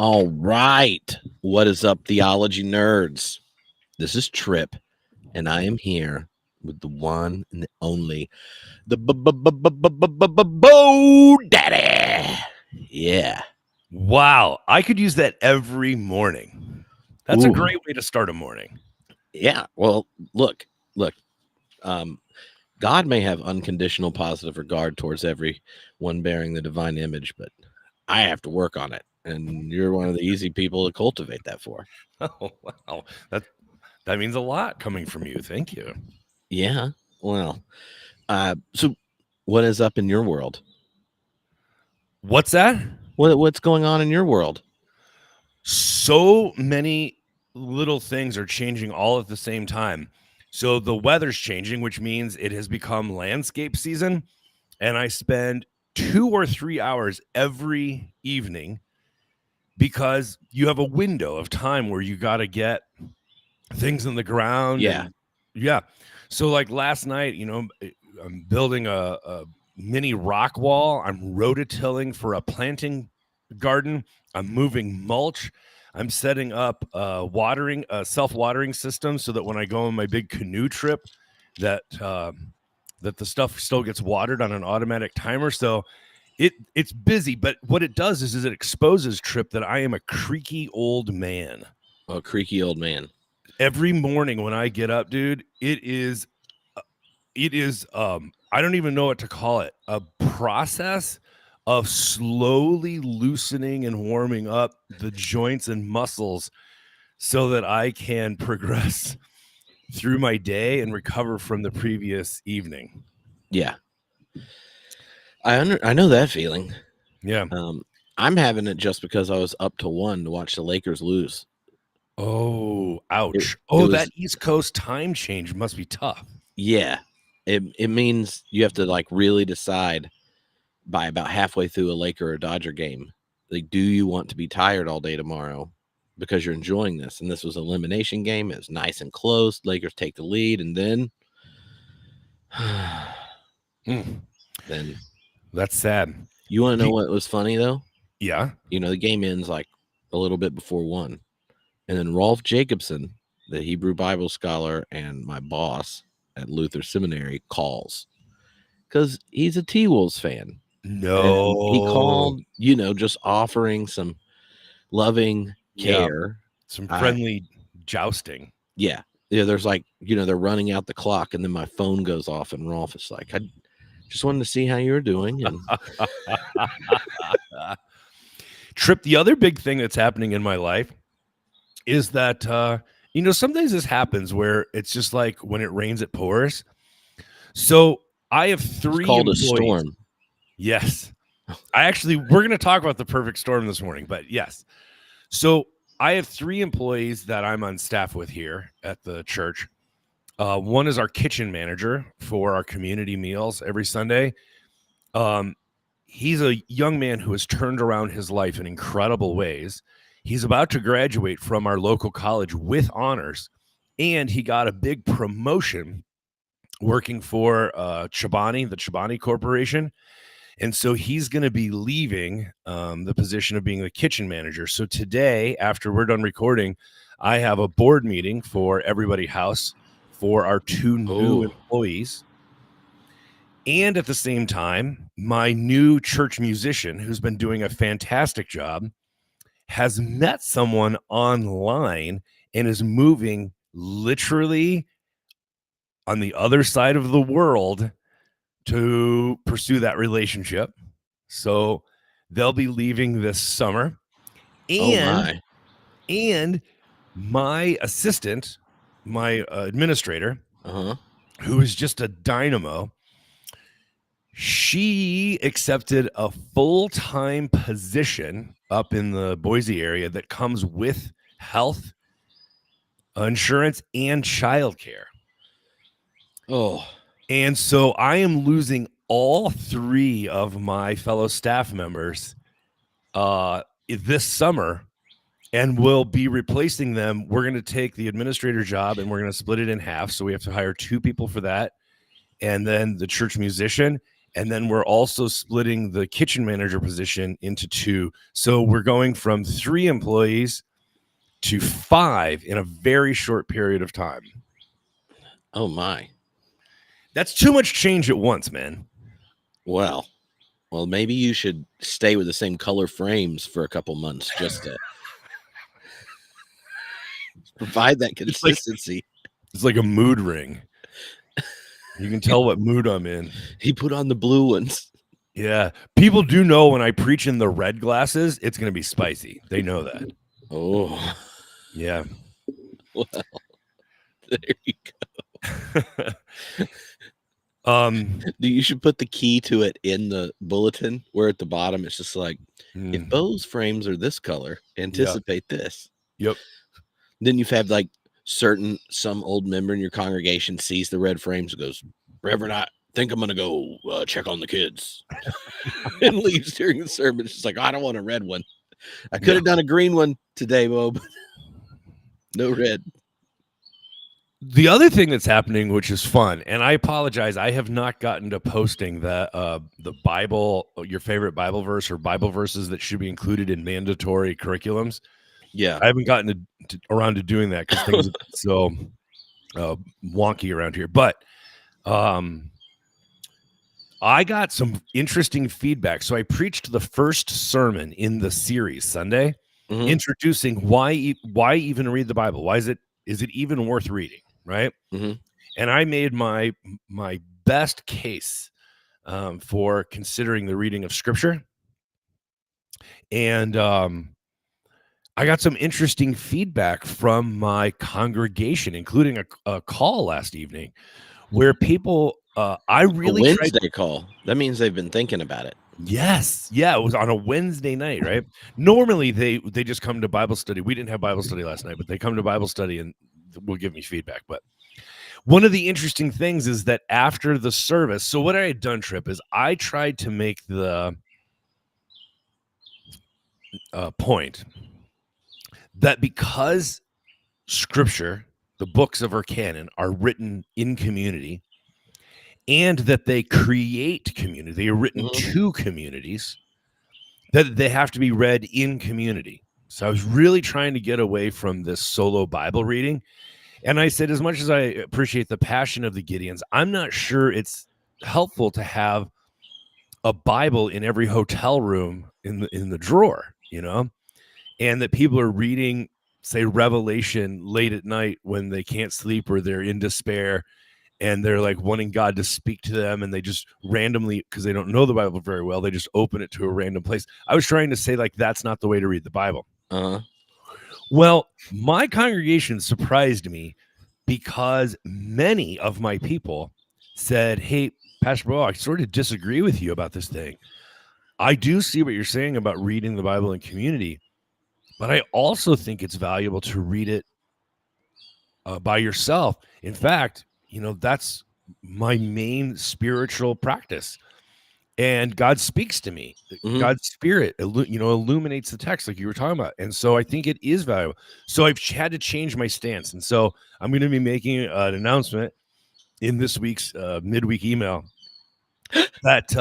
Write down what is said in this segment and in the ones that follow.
All right. What is up, theology nerds? This is Trip, and I am here with the one and the only, the Bo Daddy. Yeah. Wow, I could use that every morning. That's a Ooh. great way to start a morning. Yeah. Well, look. God may have unconditional positive regard towards everyone bearing the divine image, but I have to work on it. And you're one of the easy people to cultivate that for. Oh, wow. That means a lot coming from you. Thank you. Yeah. Well, so what is up in your world? What's that? What's going on in your world? So many little things are changing all at the same time. So the weather's changing, which means it has become landscape season. And I spend 2 or 3 hours every evening because you have a window of time where you got to get things in the ground. Yeah. And yeah. So like last night, I'm building a mini rock wall. I'm rototilling for a planting garden. I'm moving mulch. I'm setting up a self-watering system so that when I go on my big canoe trip, that the stuff still gets watered on an automatic timer. So it's busy, but what it does is it exposes Trip that I am a creaky old man. A creaky old man. Every morning when I get up, dude, it is I don't even know what to call it, a process of slowly loosening and warming up the joints and muscles so that I can progress through my day and recover from the previous evening. Yeah. I know that feeling. Yeah. I'm having it just because I was up to 1 to watch the Lakers lose. Oh, ouch. It was, that East Coast time change must be tough. Yeah. It means you have to like really decide by about halfway through a Laker or Dodger game. Like, do you want to be tired all day tomorrow because you're enjoying this? And this was an elimination game. It was nice and close. Lakers take the lead, and then then That's sad. you want to know what was funny though? Yeah. The game ends like a little bit before 1. And then Rolf Jacobson, the Hebrew Bible scholar and my boss at Luther Seminary, calls because he's a T-Wolves fan. No. And he called, just offering some loving care. Some friendly jousting. Yeah. There's like, they're running out the clock, and then my phone goes off, and Rolf is like, I just wanted to see how you were doing. And Trip, the other big thing that's happening in my life is that, sometimes this happens where it's just like when it rains, it pours. So I have 3 called employees. a storm. Yes. We're going to talk about the perfect storm this morning, but yes. So I have 3 employees that I'm on staff with here at the church. One is our kitchen manager for our community meals every Sunday. He's a young man who has turned around his life in incredible ways. He's about to graduate from our local college with honors, and he got a big promotion working for Chobani, the Chobani Corporation. And so he's going to be leaving the position of being the kitchen manager. So today, after we're done recording, I have a board meeting for Everybody House for our 2 new employees. And at the same time, my new church musician, who's been doing a fantastic job, has met someone online and is moving literally on the other side of the world to pursue that relationship. So they'll be leaving this summer. And my assistant, my administrator, who is just a dynamo, she accepted a full-time position up in the Boise area that comes with health insurance and childcare. Oh. And so I am losing all 3 of my fellow staff members this summer, and we'll be replacing them. We're going to take the administrator job and we're going to split it in half. So we have to hire 2 people for that. And then the church musician. And then we're also splitting the kitchen manager position into 2. So we're going from 3 employees to 5 in a very short period of time. Oh my. That's too much change at once, man. Well, maybe you should stay with the same color frames for a couple months just to provide that consistency. It's like a mood ring. You can tell what mood I'm in. He put on the blue ones. Yeah. People do know when I preach in the red glasses, it's going to be spicy. They know that. Oh. Yeah. Well, there you go. You should put the key to it in the bulletin, where at the bottom it's just like, if Bo's frames are this color, anticipate this. Yep. Then you've had like some old member in your congregation sees the red frames and goes, Reverend, I think I'm gonna go check on the kids, and leaves during the sermon. It's just like, I don't want a red one. I could have done a green one today, Bo, but no red. The other thing that's happening, which is fun, and I apologize, I have not gotten to posting the Bible, your favorite Bible verse or Bible verses that should be included in mandatory curriculums. Yeah, I haven't gotten around to doing that because things are so wonky around here. But I got some interesting feedback. So I preached the first sermon in the series Sunday, introducing why even read the Bible? Why is it even worth reading? Right. And I made my best case for considering the reading of Scripture. And I got some interesting feedback from my congregation, including a call last evening where people, I really a Wednesday call. That means they've been thinking about it. Yes. Yeah. It was on a Wednesday night, right? Normally they just come to Bible study. We didn't have Bible study last night, but they come to Bible study and will give me feedback. But one of the interesting things is that after the service, so what I had done, Trip, is I tried to make the point that because Scripture, the books of our canon, are written in community, and that they create community, they are written to communities, that they have to be read in community. So I was really trying to get away from this solo Bible reading. And I said, as much as I appreciate the passion of the Gideons, I'm not sure it's helpful to have a Bible in every hotel room in the drawer, and that people are reading, say, Revelation late at night when they can't sleep or they're in despair and they're like wanting God to speak to them, and they just randomly, because they don't know the Bible very well, they just open it to a random place. I was trying to say, like, that's not the way to read the Bible. Well, my congregation surprised me because many of my people said, hey, Pastor Bo, I sort of disagree with you about this thing. I do see what you're saying about reading the Bible in community, but I also think it's valuable to read it by yourself. In fact, that's my main spiritual practice. And God speaks to me. God's Spirit, illuminates the text like you were talking about. And so I think it is valuable. So I've had to change my stance. And so I'm going to be making an announcement in this week's midweek email that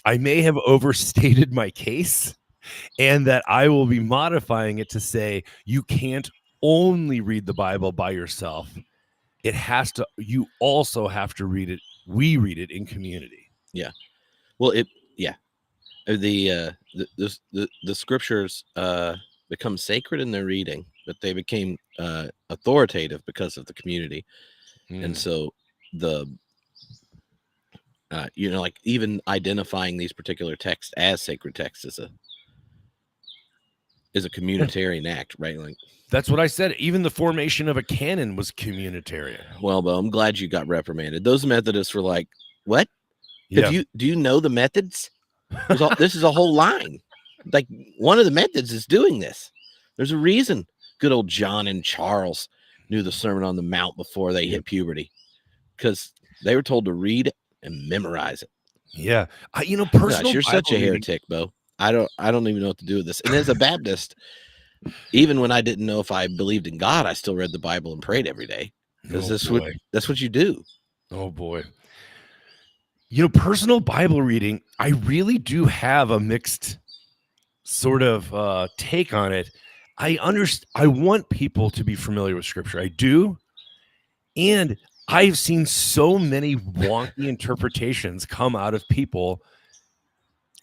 I may have overstated my case, and that I will be modifying it to say you can't only read the Bible by yourself. You also have to read it. We read it in community. Yeah. Well, the scriptures become sacred in their reading, but they became authoritative because of the community. And so like even identifying these particular texts as sacred texts is a communitarian act, right? Like, that's what I said. Even the formation of a canon was communitarian. Well, Bo, I'm glad you got reprimanded. Those Methodists were like, what? Do you know the methods? This is a whole line. Like, one of the methods is doing this. There's a reason good old John and Charles knew the Sermon on the Mount before they hit puberty, because they were told to read it and memorize it. Yeah. Personal you're such a heretic, Bo. I don't even know what to do with this. And as a Baptist, even when I didn't know if I believed in God, I still read the Bible and prayed every day, because that's what you do. Oh boy. Personal Bible reading, I really do have a mixed sort of take on it. I want people to be familiar with Scripture. I do. And I've seen so many wonky interpretations come out of people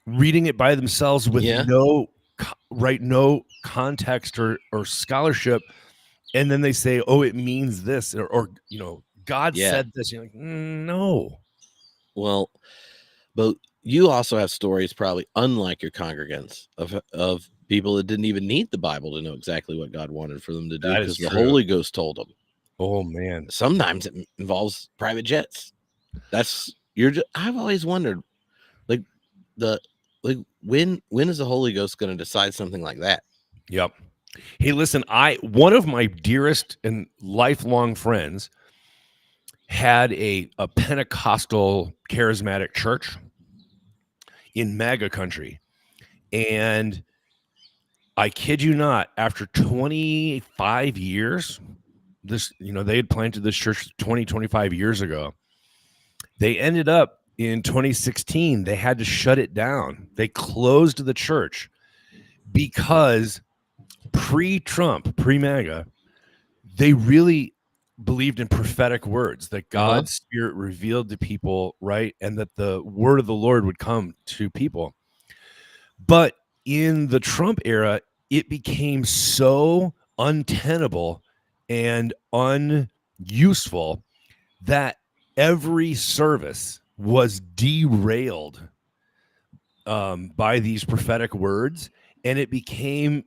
reading it by themselves with Yeah. no context or scholarship, and then they say, "Oh, it means this," or God Yeah. said this. You're like, no. Well, but you also have stories, probably unlike your congregants, of people that didn't even need the Bible to know exactly what God wanted for them to do That is because the true. Holy Ghost told them. Oh man. Sometimes it involves private jets. I've always wondered, like the when is the Holy Ghost going to decide something like that? Yep. Hey, listen, one of my dearest and lifelong friends had a Pentecostal charismatic church in MAGA country. And I kid you not, after 25 years, they had planted this church 25 years ago. They ended up in 2016, they had to shut it down. They closed the church because pre-Trump, pre-MAGA, they really believed in prophetic words that God's Spirit revealed to people, right? And that the word of the Lord would come to people. But in the Trump era, it became so untenable and unuseful that every service was derailed by these prophetic words, and it became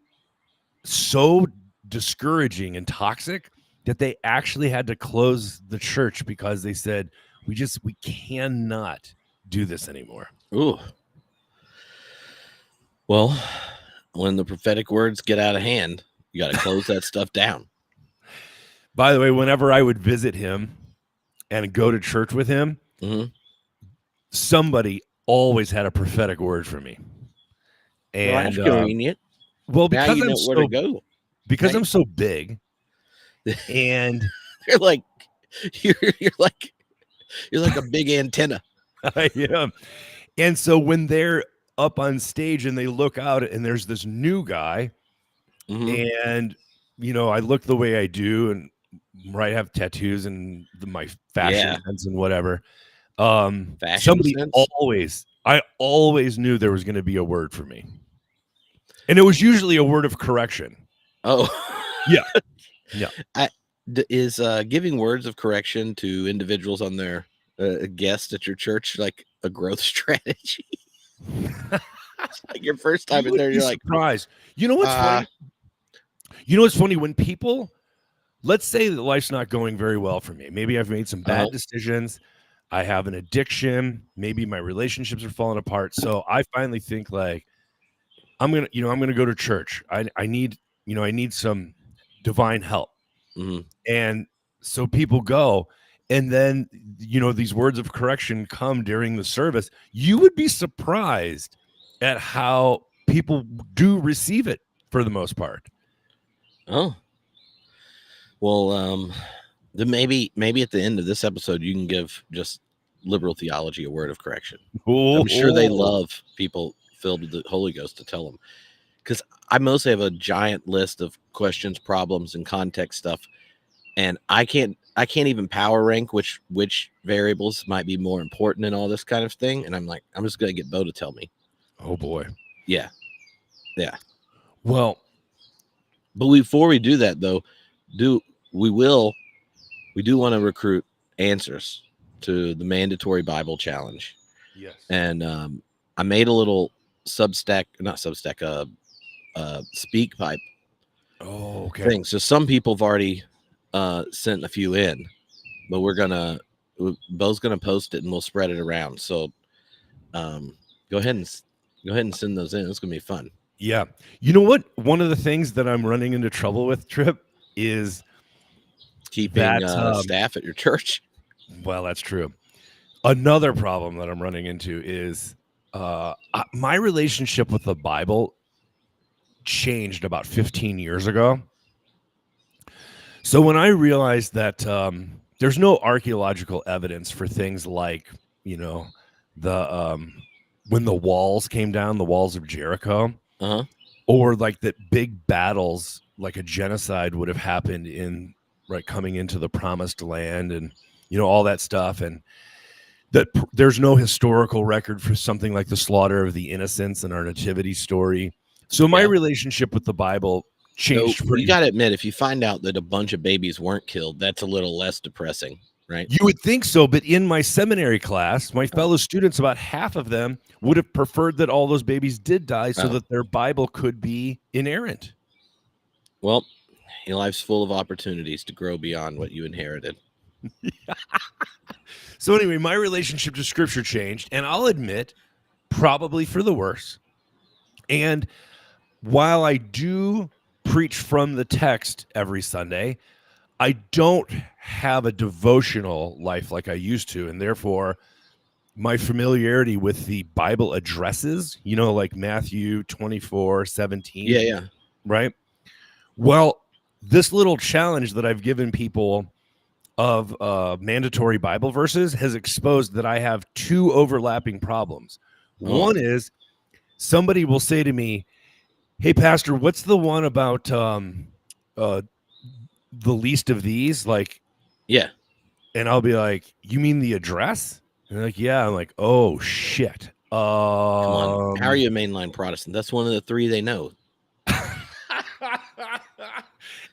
so discouraging and toxic that they actually had to close the church because they said we cannot do this anymore. Ooh. Well, when the prophetic words get out of hand, you got to close that stuff down. By the way, whenever I would visit him and go to church with him, somebody always had a prophetic word for me. Well, that's And convenient. well, Now because you know where to go. because Right? I'm so big, and You're like you're like a big antenna. I am. And so when they're up on stage and they look out and there's this new guy, and I look the way I do, and I have tattoos and my fashion sense and whatever. Fashion sense. I always knew there was going to be a word for me, and it was usually a word of correction. Oh, yeah. Is giving words of correction to individuals on their guests at your church like a growth strategy? It's like your first time in there, you're like, surprised. You know what's funny? You know what's funny? When people, let's say that life's not going very well for me. Maybe I've made some bad decisions. I have an addiction. Maybe my relationships are falling apart. So I finally think like, I'm gonna go to church. I need some divine help. And so people go, and then these words of correction come during the service. You would be surprised at how people do receive it for the most part. Oh, well, then maybe at the end of this episode you can give just liberal theology a word of correction. I'm sure they love people filled with the Holy Ghost to tell them, because I mostly have a giant list of questions, problems, and context stuff, and I can't even power rank which variables might be more important in all this kind of thing. And I'm like, I'm just gonna get Bo to tell me. Oh boy. Yeah. Well, but before we do that though, we do want to recruit answers to the mandatory Bible challenge. Yes. And I made a little speak pipe thing. So some people have already sent a few in, but Bo's gonna post it and we'll spread it around. So go ahead and send those in. It's gonna be fun. Yeah. You know what? One of the things that I'm running into trouble with, Trip, is keeping staff at your church. Well, that's true. Another problem that I'm running into is my relationship with the Bible changed about 15 years ago. So when I realized that there's no archaeological evidence for things like, when the walls came down, the walls of Jericho, Uh-huh. or like that big battles, like a genocide would have happened in right coming into the promised land, and all that stuff, and that there's no historical record for something like the slaughter of the innocents in our nativity story. So my Yeah. relationship with the Bible So changed you pretty. got to admit, if you find out that a bunch of babies weren't killed, that's a little less depressing, right? You would think so, but in my seminary class, my fellow students, about half of them would have preferred that all those babies did die so that their Bible could be inerrant. Well, your life's full of opportunities to grow beyond what you inherited. So anyway, my relationship to Scripture changed, and I'll admit, probably for the worse. And while I do preach from the text every Sunday, I don't have a devotional life like I used to, and therefore my familiarity with the Bible addresses, like Matthew 24:17. Yeah. Right? Well, this little challenge that I've given people of mandatory Bible verses has exposed that I have two overlapping problems. One is somebody will say to me, "Hey, Pastor, what's the one about the least of these?" Like, Yeah. and I'll be like, "You mean the address?" And they're like, "Yeah." I'm like, "Oh shit." Come on. How are you a mainline Protestant? That's one of the three they know.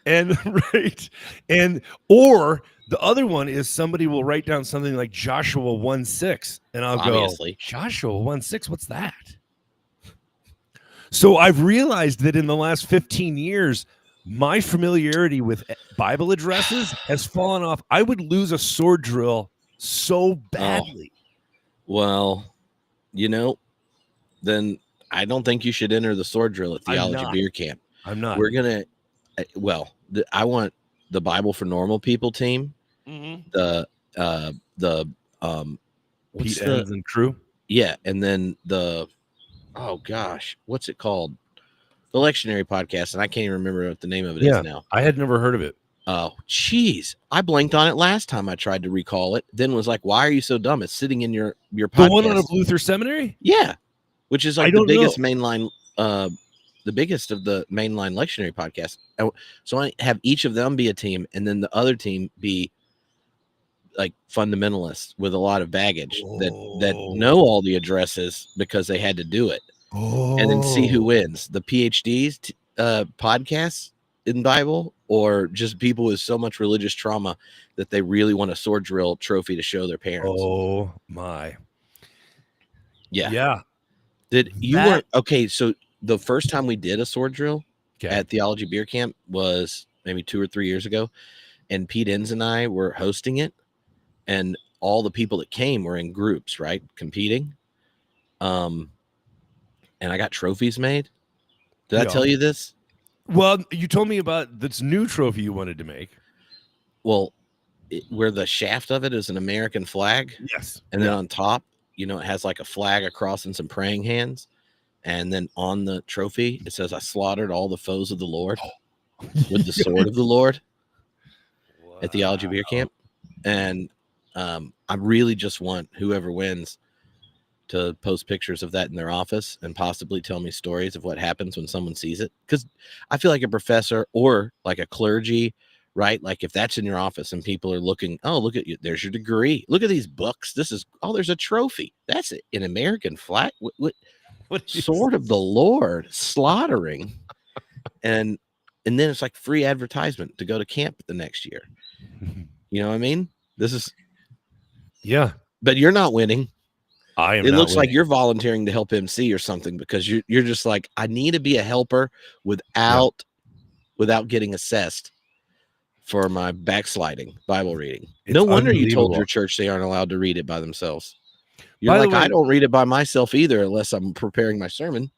And right. And or the other one is somebody will write down something like Joshua 1:6, and I'll Obviously. go, Joshua 1:6, what's that? So I've realized that in the last 15 years, my familiarity with Bible addresses has fallen off. I would lose a sword drill so badly. Well, then I don't think you should enter the sword drill at Theology Beer Camp. I'm not. We're going to, I want the Bible for Normal People team. Mm-hmm. What's Pete Enns and crew? Yeah. And then what's it called? The Lectionary Podcast. And I can't even remember what the name of it is now. I had never heard of it. Oh, geez. I blanked on it last time I tried to recall it. Then was like, why are you so dumb? It's sitting in your podcast. The one out of Luther Seminary? Yeah. Which is like the biggest mainline, the biggest of the mainline lectionary podcasts. So I have each of them be a team, and then the other team be like fundamentalists with a lot of baggage that know all the addresses because they had to do it. And then see who wins, the PhDs podcasts in Bible, or just people with so much religious trauma that they really want a sword drill trophy to show their parents. Oh my. Yeah. Did you weren't okay? So the first time we did a sword drill at Theology Beer Camp was maybe 2 or 3 years ago, and Pete Enns and I were hosting it, and all the people that came were in groups, right, competing. And I got trophies made. Did I tell you this? Well, you told me about this new trophy you wanted to make. Well, where the shaft of it is an American flag. Yes. And then on top, it has like a flag across and some praying hands. And then on the trophy, it says, I slaughtered all the foes of the Lord with the sword of the Lord at Theology Beer Camp. And I really just want whoever wins to post pictures of that in their office and possibly tell me stories of what happens when someone sees it. Because I feel like a professor or like a clergy, right? Like if that's in your office and people are looking, oh, look at you, there's your degree. Look at these books. There's a trophy. That's an American flag. What sword of the Lord slaughtering. And then it's like free advertisement to go to camp the next year. You know what I mean? But you're not winning. I am. It looks like you're volunteering to help MC or something, because you're just like, I need to be a helper without getting assessed for my backsliding Bible reading. No wonder you told your church they aren't allowed to read it by themselves. You're like, I don't read it by myself either unless I'm preparing my sermon.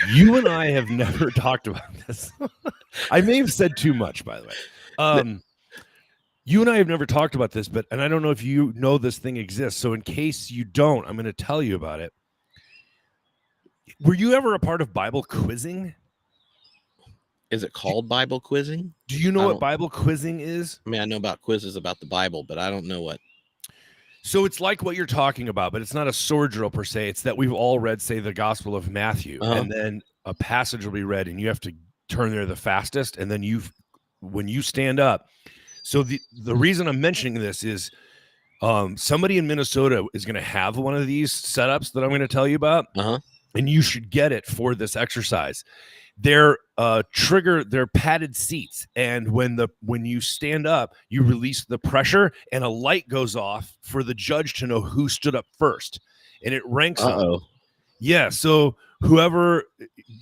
You and I have never talked about this. I may have said too much, by the way. You and I have never talked about this, and I don't know if you know this thing exists. So in case you don't, I'm going to tell you about it. Were you ever a part of Bible quizzing? Is it called Bible quizzing? Do you know what Bible quizzing is? I mean, I know about quizzes about the Bible, but I don't know what. So it's like what you're talking about, but it's not a sword drill per se. It's that we've all read, say, the Gospel of Matthew, and then a passage will be read, and you have to turn there the fastest, and then when you stand up. So the reason I'm mentioning this is somebody in Minnesota is going to have one of these setups that I'm going to tell you about, and you should get it for this exercise. They're they're padded seats, and when you stand up, you release the pressure, and a light goes off for the judge to know who stood up first, and it ranks them. Yeah, so whoever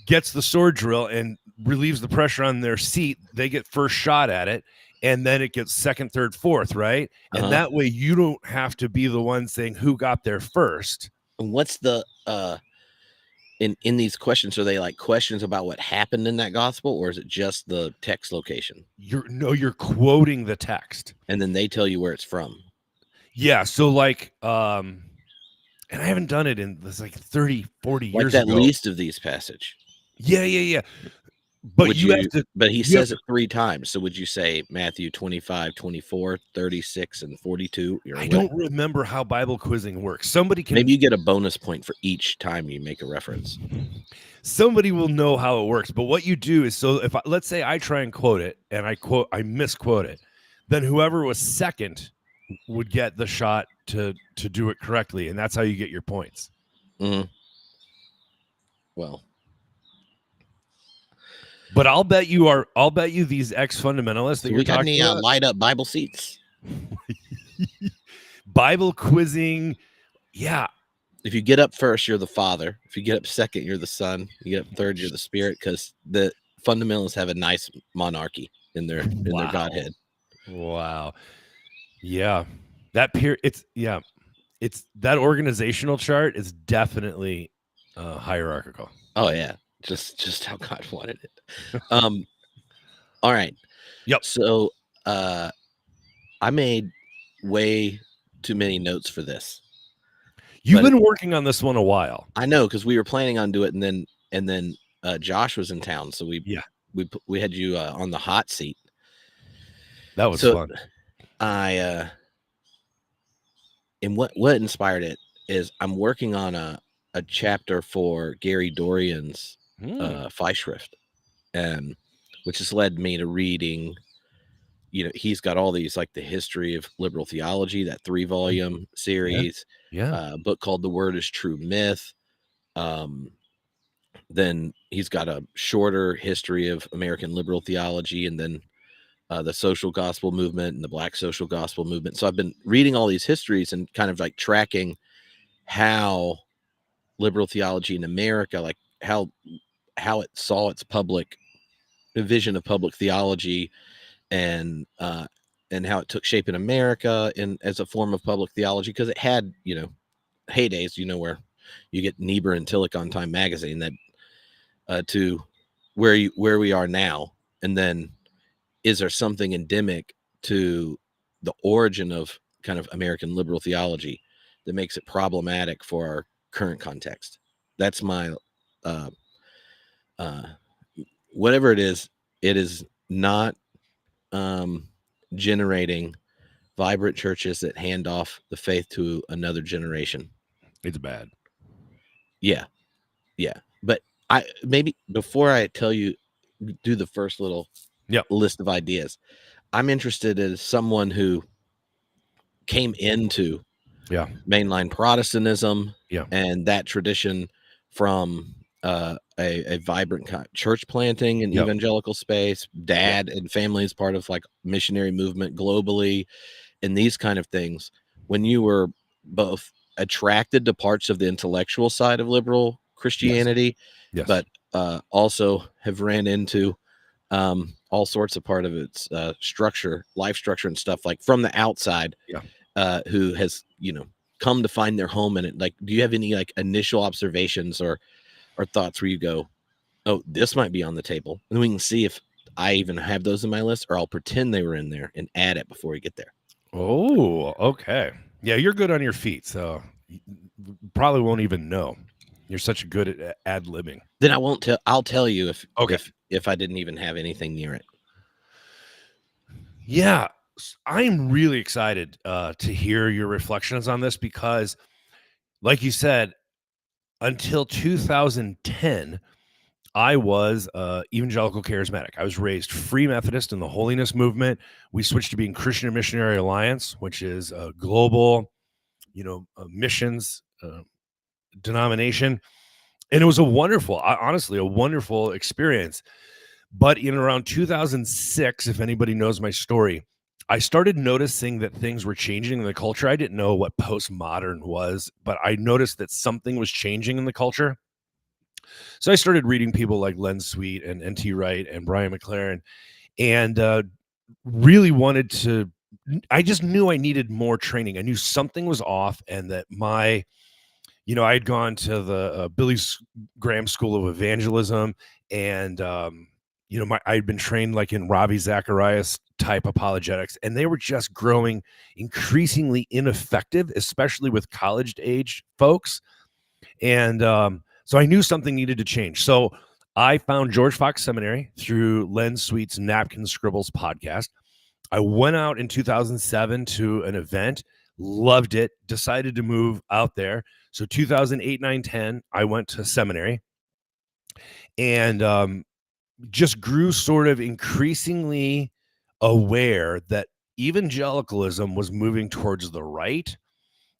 gets the sword drill and relieves the pressure on their seat, they get first shot at it, and then it gets second, third, fourth, right? And that way you don't have to be the one saying who got there first. And what's the in these questions, are they like questions about what happened in that gospel, or is it just the text location? You're quoting the text, and then they tell you where it's from. Yeah, so like and I haven't done it in this like 30, 40 years like that ago. least of these passage. Yeah. But but he says it 3 times. So would you say Matthew 25, 24, 36, and 42? I don't remember how Bible quizzing works. Somebody can maybe you get a bonus point for each time you make a reference. Somebody will know how it works. But what you do is, so if let's say I try and quote it and I misquote it, then whoever was second would get the shot to do it correctly, and that's how you get your points. Well, but I'll bet you these ex-fundamentalists that you're talking about, light up Bible seats. Bible quizzing, yeah. If you get up first, you're the Father. If you get up second, you're the Son. You get up third, you're the Spirit, because the fundamentalists have a nice monarchy in their Godhead. Wow. Yeah. It's that organizational chart is definitely hierarchical. Oh yeah. Just how God wanted it. All right. Yep. So I made way too many notes for this. You've been working on this one a while. I know, because we were planning on doing it, and then Josh was in town, so we had you on the hot seat. That was fun. And what inspired it is I'm working on a chapter for Gary Dorian's Fleischrift, which has led me to reading. He's got all these, like the history of liberal theology, that 3-volume series, book called The Word is True Myth. Then he's got a shorter history of American liberal theology, and then the social gospel movement and the Black social gospel movement. So I've been reading all these histories and kind of like tracking how liberal theology in America, like how it saw its public vision of public theology, and how it took shape in America as a form of public theology, because it had heydays, where you get Niebuhr and Tillich on Time magazine, that to where we are now, and then is there something endemic to the origin of kind of American liberal theology that makes it problematic for our current context? That's my whatever it is not generating vibrant churches that hand off the faith to another generation. It's bad. Yeah. But maybe before I tell you, do the first little list of ideas, I'm interested as someone who came into mainline Protestantism and that tradition from a vibrant church planting and evangelical space, dad and family as part of like missionary movement globally, and these kind of things. When you were both attracted to parts of the intellectual side of liberal Christianity, but also have ran into all sorts of part of its structure, life structure and stuff, like from the outside, who has come to find their home in it. Like, do you have any like initial observations or thoughts where you go, oh, this might be on the table, and we can see if I even have those in my list, or I'll pretend they were in there and add it before we get there? Oh, okay. Yeah, you're good on your feet, so you probably won't even know. You're such good at ad-libbing. Then I won't tell. I'll tell you if I didn't even have anything near it. Yeah. I'm really excited to hear your reflections on this because, like you said, until 2010, I was evangelical charismatic. I was raised Free Methodist in the Holiness Movement. We switched to being Christian Missionary Alliance, which is a global, missions denomination, and it was honestly, a wonderful experience. But in around 2006, if anybody knows my story, I started noticing that things were changing in the culture. I didn't know what postmodern was, but I noticed that something was changing in the culture. So I started reading people like Len Sweet and N.T. Wright and Brian McLaren, and really wanted to. I just knew I needed more training. I knew something was off, and that I had gone to the Billy Graham School of Evangelism, and I'd been trained like in Ravi Zacharias type apologetics, and they were just growing increasingly ineffective, especially with college age folks. And so I knew something needed to change. So I found George Fox Seminary through Len Sweet's Napkin Scribbles podcast. I went out in 2007 to an event, loved it, decided to move out there. So 2008, 9, 10, I went to seminary and just grew sort of increasingly aware that evangelicalism was moving towards the right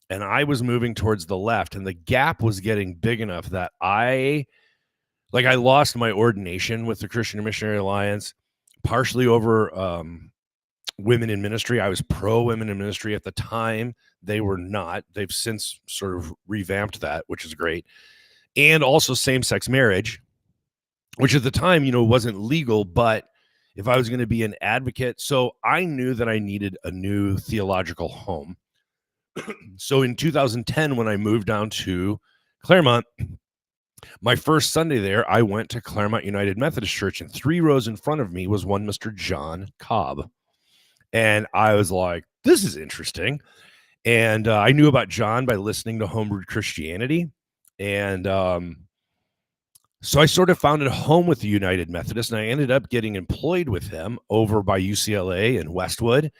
and I was moving towards the left, and the gap was getting big enough that I lost my ordination with the Christian Missionary Alliance, partially over women in ministry. I was pro women in ministry at the time. They were not. They've since sort of revamped that, which is great. And also same-sex marriage, which at the time, wasn't legal, but if I was going to be an advocate, so I knew that I needed a new theological home. So in 2010, when I moved down to Claremont, my first Sunday there, I went to Claremont United Methodist Church, and 3 rows in front of me was one Mr. John Cobb. And I was like, this is interesting. And I knew about John by listening to Homebrewed Christianity. And so I sort of found a home with the United Methodist, and I ended up getting employed with them over by UCLA and Westwood.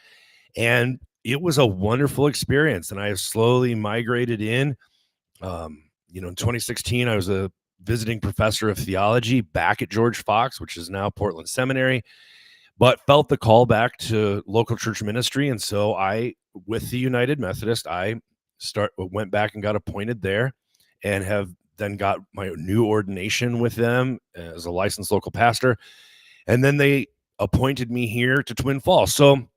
And it was a wonderful experience. And I have slowly migrated in. In 2016, I was a visiting professor of theology back at George Fox, which is now Portland Seminary, but felt the call back to local church ministry. And so with the United Methodist, I went back and got appointed there and have then got my new ordination with them as a licensed local pastor. And then they appointed me here to Twin Falls. So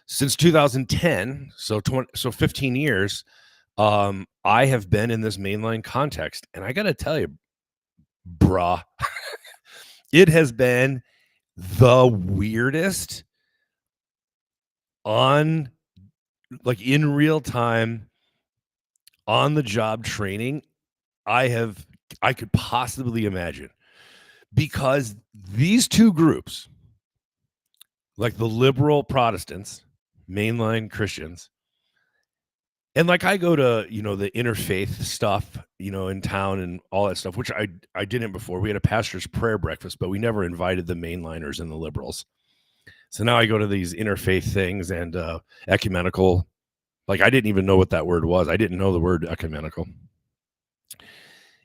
since 2010, so 15 years, I have been in this mainline context, and I got to tell you, bruh, it has been the weirdest in real time, on the job training I could possibly imagine, because these two groups, like the liberal Protestants, mainline Christians, and I go to, the interfaith stuff, in town and all that stuff, which I didn't before. We had a pastor's prayer breakfast, but we never invited the mainliners and the liberals. So now I go to these interfaith things and ecumenical. I didn't even know what that word was. I didn't know the word ecumenical.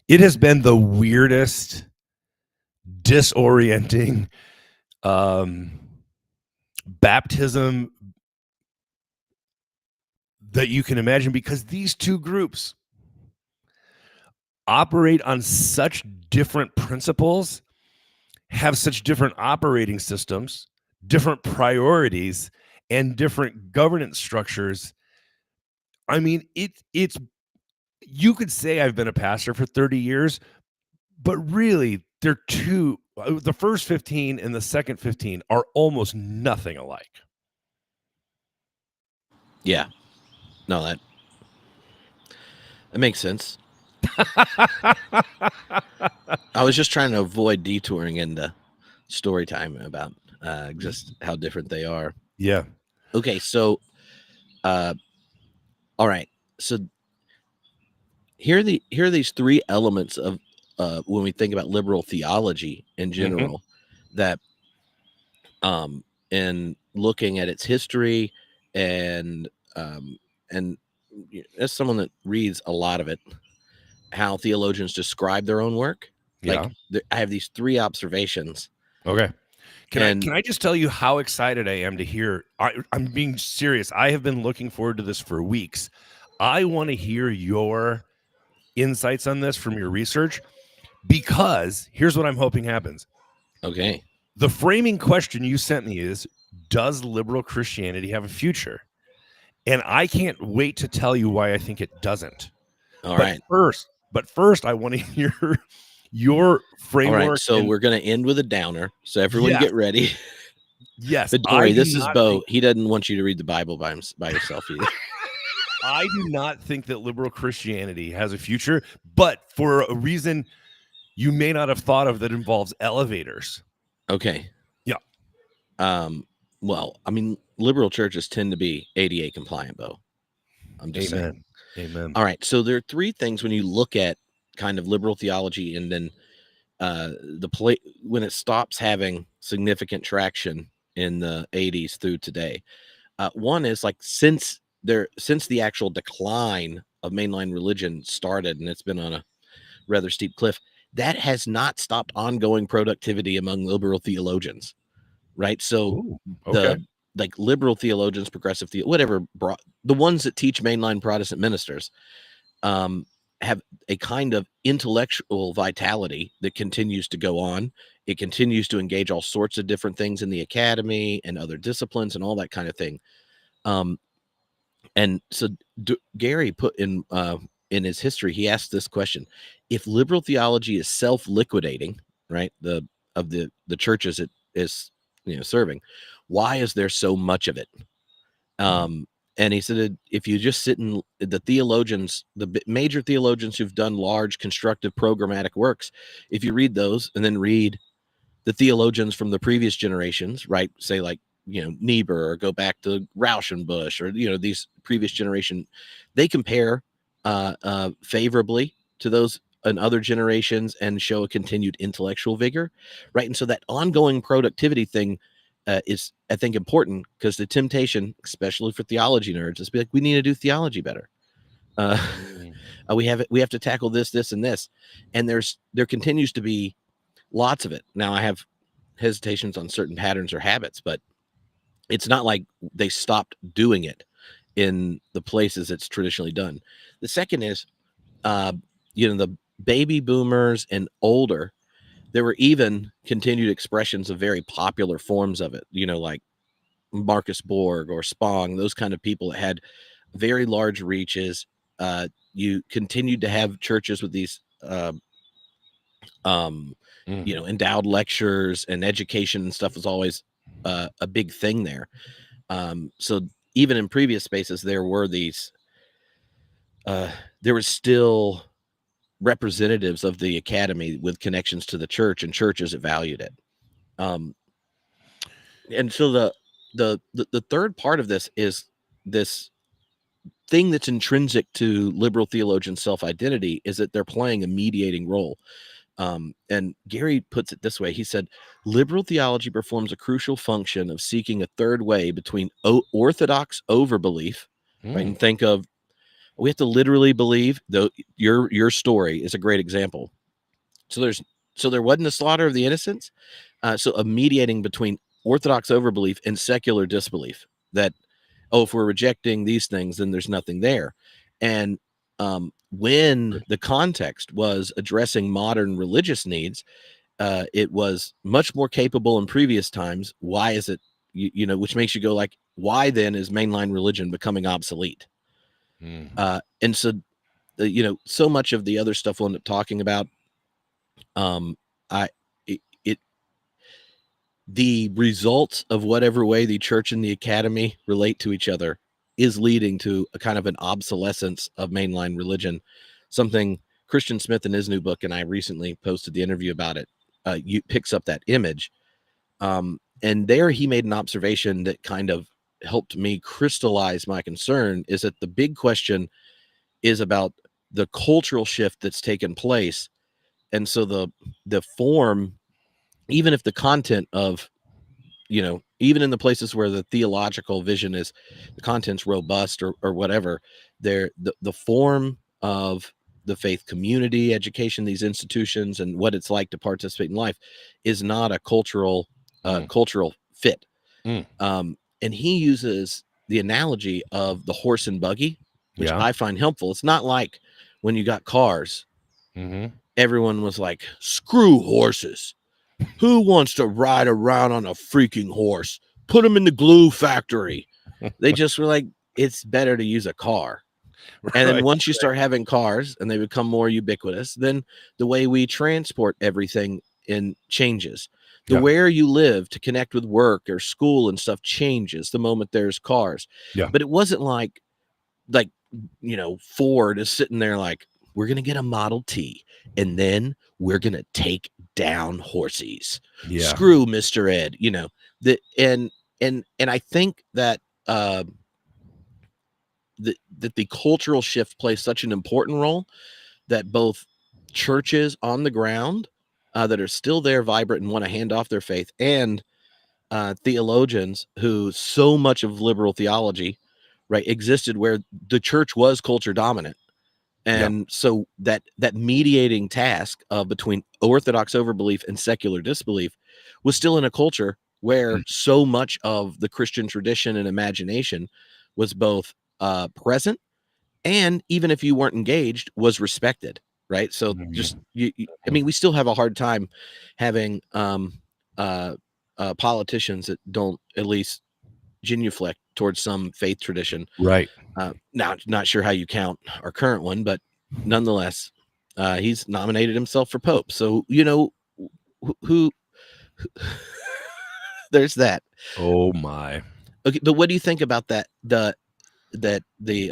It has been the weirdest, disorienting baptism that you can imagine, because these two groups operate on such different principles, have such different operating systems, different priorities, and different governance structures. I mean, it's you could say I've been a pastor for 30 years, but really they're the first 15 and the second 15 are almost nothing alike. Yeah. No, that makes sense. I was just trying to avoid detouring into story time about just how different they are. Yeah. Okay, so all right. So here are these 3 elements of when we think about liberal theology in general, that and looking at its history and and as someone that reads a lot of it, how theologians describe their own work. Yeah. Like I have these 3 observations. Okay. Can And I just tell you how excited I am to hear? I'm being serious. I have been looking forward to this for weeks. I want to hear your insights on this from your research, because here's what I'm hoping happens. okay. The framing question you sent me is, does liberal Christianity have a future? And I can't wait to tell you why I think it doesn't. All But right. first, I want to hear your All right. framework. So And we're going to end with a downer. So everyone yes, get ready. yes, But don't I worry, do this is not Bo. think He doesn't want you to read the Bible by yourself either. I do not think that liberal Christianity has a future, but for a reason you may not have thought of that involves elevators. Okay. Yeah. Well, I mean, liberal churches tend to be ADA compliant, Bo. I'm just saying. Amen. All right. So there are 3 things when you look at kind of liberal theology and then when it stops having significant traction in the 80s through today. One is like since the actual decline of mainline religion started, and it's been on a rather steep cliff, that has not stopped ongoing productivity among liberal theologians, right? So Ooh, okay. the like liberal theologians, progressive whatever, the ones that teach mainline Protestant ministers um, have a kind of intellectual vitality that continues to go on. It continues to engage all sorts of different things in the academy and other disciplines and all that kind of thing. And so Gary put in his history, he asked this question: if liberal theology is self-liquidating, right, of the churches it is serving, why is there so much of it? And he said, if you just sit in the theologians, the major theologians who've done large constructive programmatic works, if you read those and then read the theologians from the previous generations, right, say like Niebuhr, or go back to Rauschenbusch, or these previous generation, they compare favorably to those in other generations and show a continued intellectual vigor, right? And so that ongoing productivity thing is, I think, important, because the temptation, especially for theology nerds, is to be like, we need to do theology better. uh, we have to tackle this and this, and there continues to be lots of it. Now I have hesitations on certain patterns or habits, but it's not like they stopped doing it in the places it's traditionally done. The second is, the baby boomers and older, there were even continued expressions of very popular forms of it, like Marcus Borg or Spong, those kind of people that had very large reaches. You continued to have churches with these endowed lectures, and education and stuff was always a big thing there. So even in previous spaces, there were these there was still representatives of the academy with connections to the church, and churches that valued it. And so the third part of this is this thing that's intrinsic to liberal theologian self-identity, is that they're playing a mediating role. And Gary puts it this way. He said, liberal theology performs a crucial function of seeking a third way between orthodox overbelief, right? And think of, we have to literally believe, though. Your story is a great example. So there wasn't a slaughter of the innocents. So a mediating between orthodox overbelief and secular disbelief, that, if we're rejecting these things, then there's nothing there. And when the context was addressing modern religious needs, it was much more capable in previous times. Why is it, which makes you go like, why then is mainline religion becoming obsolete? And so, so much of the other stuff we'll end up talking about, I, it, the results of whatever way the church and the academy relate to each other is leading to a kind of an obsolescence of mainline religion. Something Christian Smith in his new book, and I recently posted the interview about it, picks up that image. And there he made an observation that kind of helped me crystallize my concern, is that the big question is about the cultural shift that's taken place. And so the form, even if the content of even in the places where the theological vision is, the content's robust or whatever, the form of the faith community, education, these institutions, and what it's like to participate in life is not a cultural fit. Mm. And he uses the analogy of the horse and buggy, which Yeah. I find helpful. It's not like when you got cars, everyone was like, screw horses. Who wants to ride around on a freaking horse? Put them in the glue factory. They just were like, it's better to use a car. And then Right. once you start having cars and they become more ubiquitous, then the way we transport everything in changes. The Yeah. where you live to connect with work or school and stuff changes the moment there's cars. Yeah. But it wasn't like Ford is sitting there like, we're gonna get a Model T and then we're gonna take down horses. Yeah. Screw Mr. Ed, and I think that the cultural shift plays such an important role that both churches on the ground that are still there, vibrant, and want to hand off their faith, and theologians who so much of liberal theology, right, existed where the church was culture dominant. Yeah. And so that mediating task of between orthodox overbelief and secular disbelief was still in a culture where so much of the Christian tradition and imagination was both present, and even if you weren't engaged, was respected, right? So just I mean, we still have a hard time having politicians that don't at least genuflect towards some faith tradition. Right. Now, not sure how you count our current one, but nonetheless, he's nominated himself for Pope. So, who there's that. Oh my. Okay, but what do you think about that? The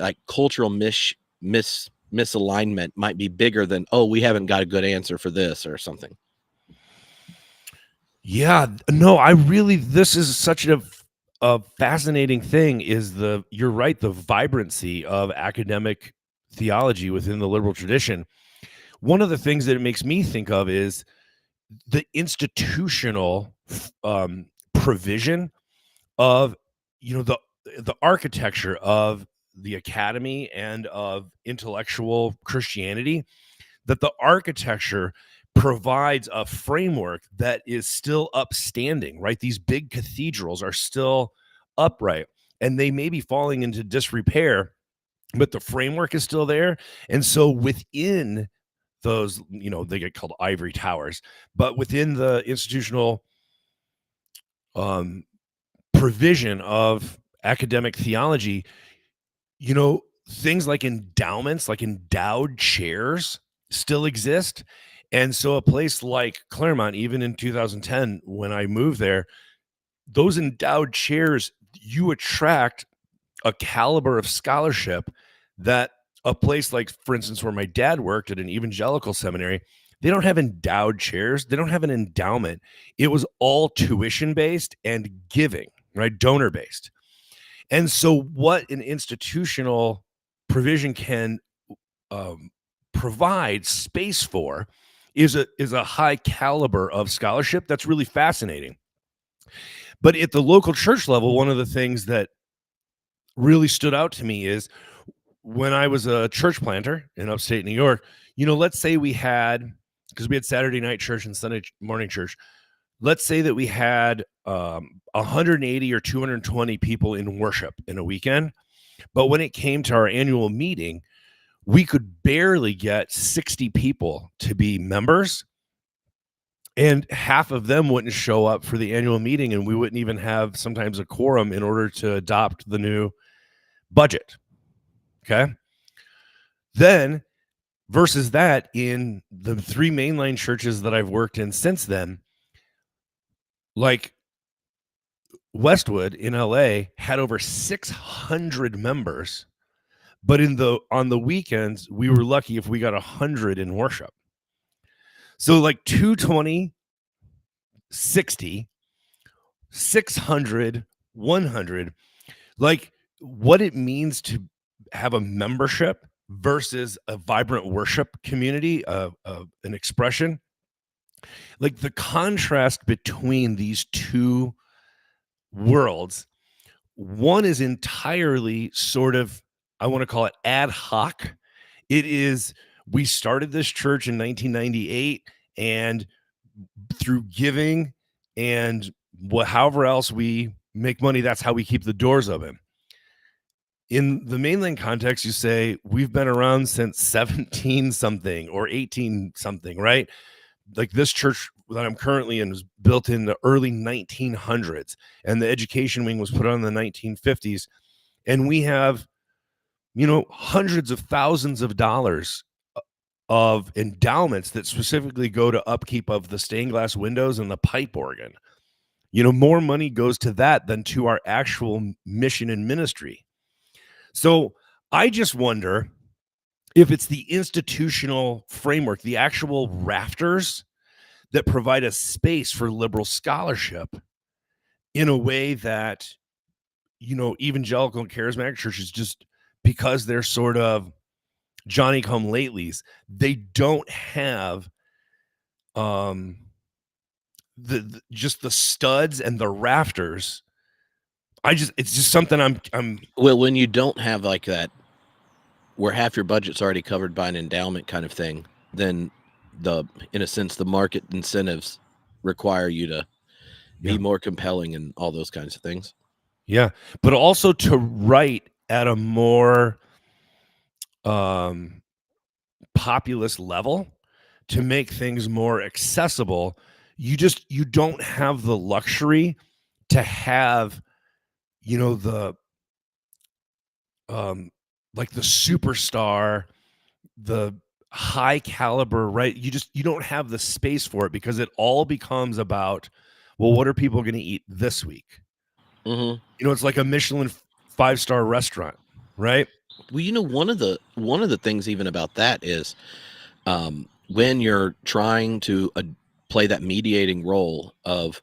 like cultural misalignment might be bigger than, oh, we haven't got a good answer for this or something. Yeah, no, this is such a fascinating thing is you're right, the vibrancy of academic theology within the liberal tradition. One of the things that it makes me think of is the institutional provision of, the architecture of the academy and of intellectual Christianity, that the architecture provides a framework that is still upstanding, right? These big cathedrals are still upright and they may be falling into disrepair, but the framework is still there. And so within those, they get called ivory towers, but within the institutional provision of academic theology, things like endowments, like endowed chairs still exist. And so a place like Claremont, even in 2010, when I moved there, those endowed chairs, you attract a caliber of scholarship that a place like, for instance, where my dad worked at an evangelical seminary, they don't have endowed chairs. They don't have an endowment. It was all tuition based and giving, right? Donor based. And so what an institutional provision can provide space for is a high caliber of scholarship that's really fascinating. But at the local church level, one of the things that really stood out to me is when I was a church planter in upstate New York, let's say because we had Saturday night church and Sunday morning church, let's say that we had 180 or 220 people in worship in a weekend. But when it came to our annual meeting, we could barely get 60 people to be members, and half of them wouldn't show up for the annual meeting, and we wouldn't even have sometimes a quorum in order to adopt the new budget. Okay. Then versus that, in the 3 mainline churches that I've worked in since then, like Westwood in LA had over 600 members, but on the weekends, we were lucky if we got 100 in worship. So like 220, 60, 600, 100, like what it means to have a membership versus a vibrant worship community, an expression, like the contrast between these two worlds. One is entirely sort of, I want to call it ad hoc. It is, we started this church in 1998, and through giving and however else we make money, that's how we keep the doors open. In the mainline context, you say we've been around since 17 something or 18 something, right? Like this church that I'm currently in was built in the early 1900s, and the education wing was put on in the 1950s. And we have, hundreds of thousands of dollars of endowments that specifically go to upkeep of the stained glass windows and the pipe organ. More money goes to that than to our actual mission and ministry. So I just wonder if it's the institutional framework, the actual rafters that provide a space for liberal scholarship in a way that, evangelical and charismatic churches, just because they're sort of Johnny come latelys, they don't have just the studs and the rafters. It's just something I'm Well, when you don't have like that, where half your budget's already covered by an endowment kind of thing, then in a sense, the market incentives require you to be more compelling and all those kinds of things. Yeah, but also to write at a more populist level, to make things more accessible. You don't have the luxury to have, the like the superstar, the high caliber, right? You don't have the space for it, because it all becomes about, well, what are people going to eat this week? Mm-hmm. It's like a Michelin 5-star restaurant, right? Well, one of the things even about that is, when you're trying to play that mediating role of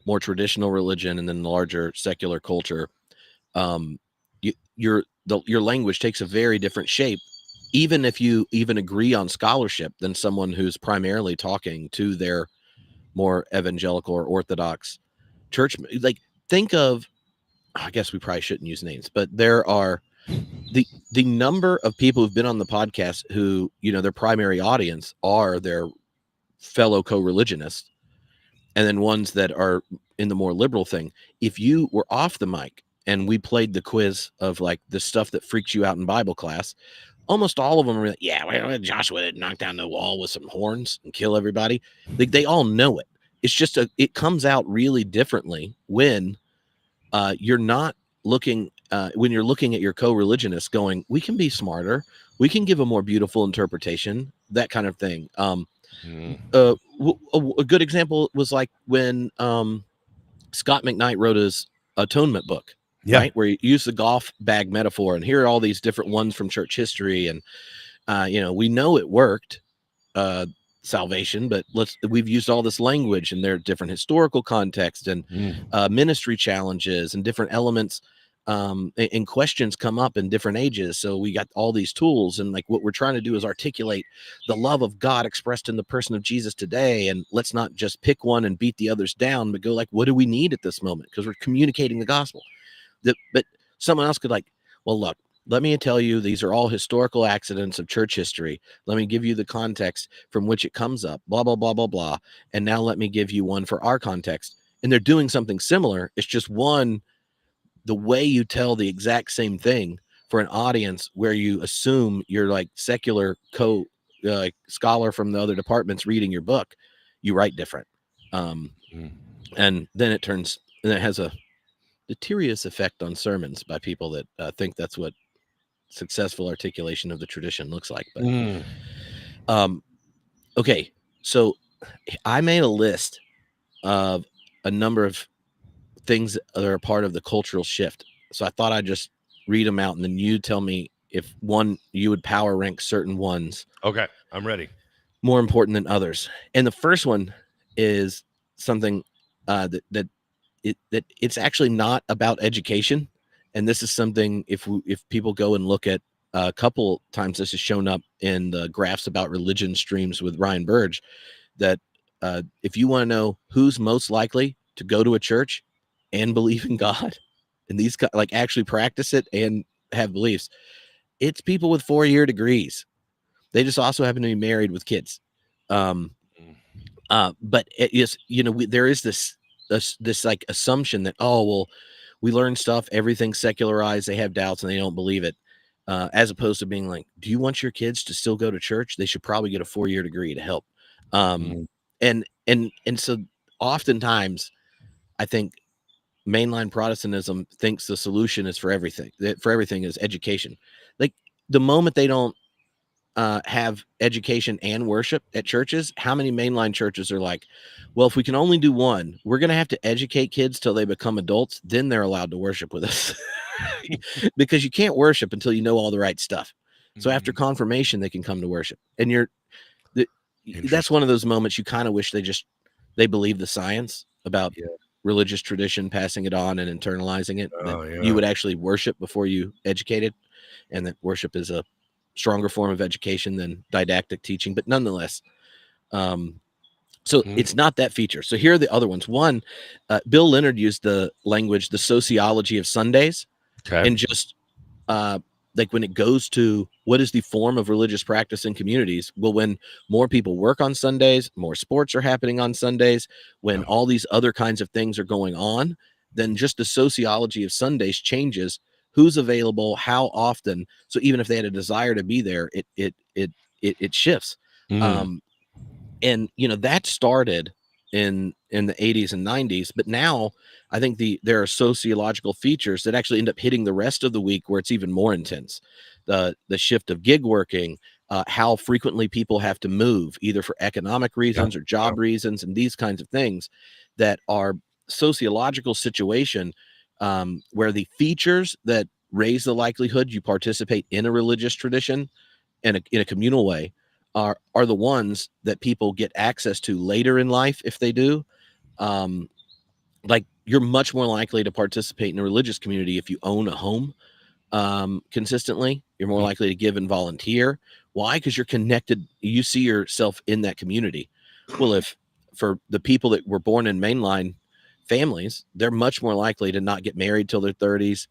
more traditional religion and then the larger secular culture, your language takes a very different shape, even if you even agree on scholarship, than someone who's primarily talking to their more evangelical or orthodox church. Like, think of, I guess we probably shouldn't use names, but there are the number of people who've been on the podcast who, their primary audience are their fellow co-religionists, and then ones that are in the more liberal thing. If you were off the mic and we played the quiz of like the stuff that freaks you out in Bible class, almost all of them are like, yeah, well, Joshua knock down the wall with some horns and kill everybody. Like, they all know it. It's just it comes out really differently when you're not looking when you're looking at your co-religionists going, we can be smarter, we can give a more beautiful interpretation, that kind of thing. A good example was like when Scott McKnight wrote his atonement book, right, where he used the golf bag metaphor, and here are all these different ones from church history, and we know it worked, salvation, but we've used all this language, and there are different historical context and ministry challenges and different elements, and questions come up in different ages. So we got all these tools, and like what we're trying to do is articulate the love of God expressed in the person of Jesus today, and let's not just pick one and beat the others down, but go like, what do we need at this moment, because we're communicating the gospel. But someone else could like, well, look, let me tell you, these are all historical accidents of church history. Let me give you the context from which it comes up, blah, blah, blah, blah, blah. And now let me give you one for our context. And they're doing something similar. It's just one, the way you tell the exact same thing for an audience where you assume you're like secular scholar from the other departments reading your book, you write different. And then it has a deleterious effect on sermons by people that think that's what successful articulation of the tradition looks like. But okay, so I made a list of a number of things that are a part of the cultural shift. So I thought I'd just read them out, and then you tell me if you would power rank certain ones. Okay, I'm ready. More important than others. And the first one is something that it's actually not about education. And this is something, if people go and look at a couple times, this has shown up in the graphs about religion streams with Ryan Burge, that if you want to know who's most likely to go to a church, and believe in God, and these like actually practice it and have beliefs, it's people with 4-year degrees. They just also happen to be married with kids. Um, but it is, there is this like assumption that, oh, well, we learn stuff, everything's secularized, they have doubts and they don't believe it. As opposed to being like, do you want your kids to still go to church? They should probably get a 4-year degree to help. Mm. And so oftentimes I think mainline Protestantism thinks the solution is for everything. That for everything is education. Like the moment they don't have education and worship at churches, how many mainline churches are like, well, if we can only do one, we're going to have to educate kids till they become adults, then they're allowed to worship with us. Because you can't worship until you know all the right stuff. So after Mm. confirmation, they can come to worship. And that's Interesting. one of those moments you kind of wish they believe the science about Yeah. religious tradition, passing it on and internalizing it, that Oh, you yeah. would actually worship before you educated, and that worship is a stronger form of education than didactic teaching. But nonetheless, so Mm. it's not that feature. So here are the other ones. One, Bill Leonard used the language, the sociology of Sundays, Okay. and just uh, like when it goes to what is the form of religious practice in communities, well, when more people work on Sundays, more sports are happening on Sundays, when Yeah. all these other kinds of things are going on, then just the sociology of Sundays changes. Who's available, how often. So even if they had a desire to be there, it shifts. Mm. um and that started in the 80s and 90s, but now I think there are sociological features that actually end up hitting the rest of the week where it's even more intense. The shift of gig working, how frequently people have to move either for economic Yeah. reasons or Yeah. job reasons, and these kinds of things that are sociological situation, where the features that raise the likelihood you participate in a religious tradition in a communal way are the ones that people get access to later in life if they do. um like you're much more likely to participate in a religious community if you own a home consistently. You're more Mhm. likely to give and volunteer. Why? Because you're connected, you see yourself in that community. Well, if for the people that were born in mainline families, they're much more likely to not get married till their 30s,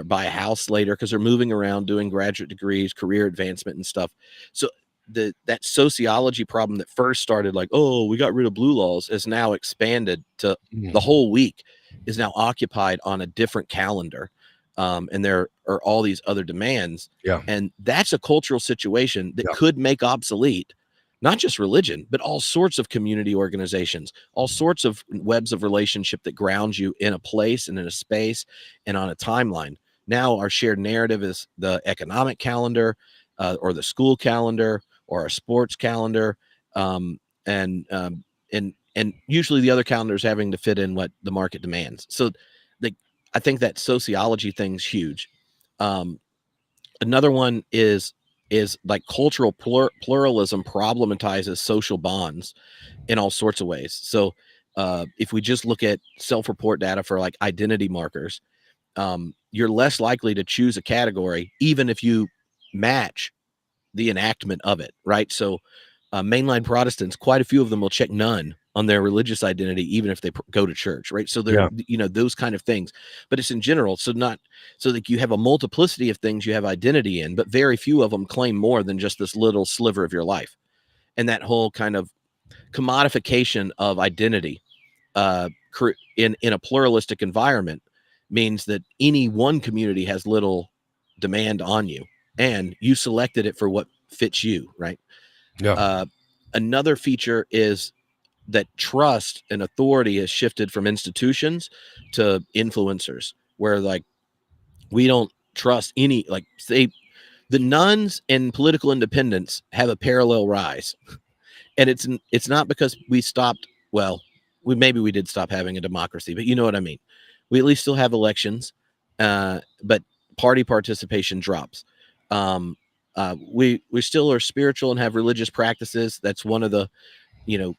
buy a house later because they're moving around doing graduate degrees, career advancement and stuff. So that sociology problem that first started like, oh, we got rid of blue laws, has now expanded to the Mm. whole week is now occupied on a different calendar. And there are all these other demands. Yeah. And that's a cultural situation that Yeah. could make obsolete not just religion, but all sorts of community organizations, all sorts of webs of relationship that ground you in a place and in a space and on a timeline. Now, our shared narrative is the economic calendar, or the school calendar, or our sports calendar, um, and um, and usually the other calendar is having to fit in what the market demands. So, the I think that sociology thing's huge. Um, Another one is like cultural pluralism problematizes social bonds in all sorts of ways. So if we just look at self-report data for like identity markers, you're less likely to choose a category even if you match the enactment of it, right? So mainline Protestants, quite a few of them will check none on their religious identity, even if they go to church, right? So they're, Yeah. those kind of things, but it's in general. So not, so like you have a multiplicity of things you have identity in, but very few of them claim more than just this little sliver of your life. And that whole kind of commodification of identity, in a pluralistic environment means that any one community has little demand on you and you selected it for what fits you, right? Yeah. uh, Another feature is that trust and authority has shifted from institutions to influencers, where like we don't trust any, like say the nuns and political independence have a parallel rise. And it's not because we stopped, well, we did stop having a democracy, but you know what I mean. We at least still have elections, but party participation drops. We still are spiritual and have religious practices. That's one of the, you know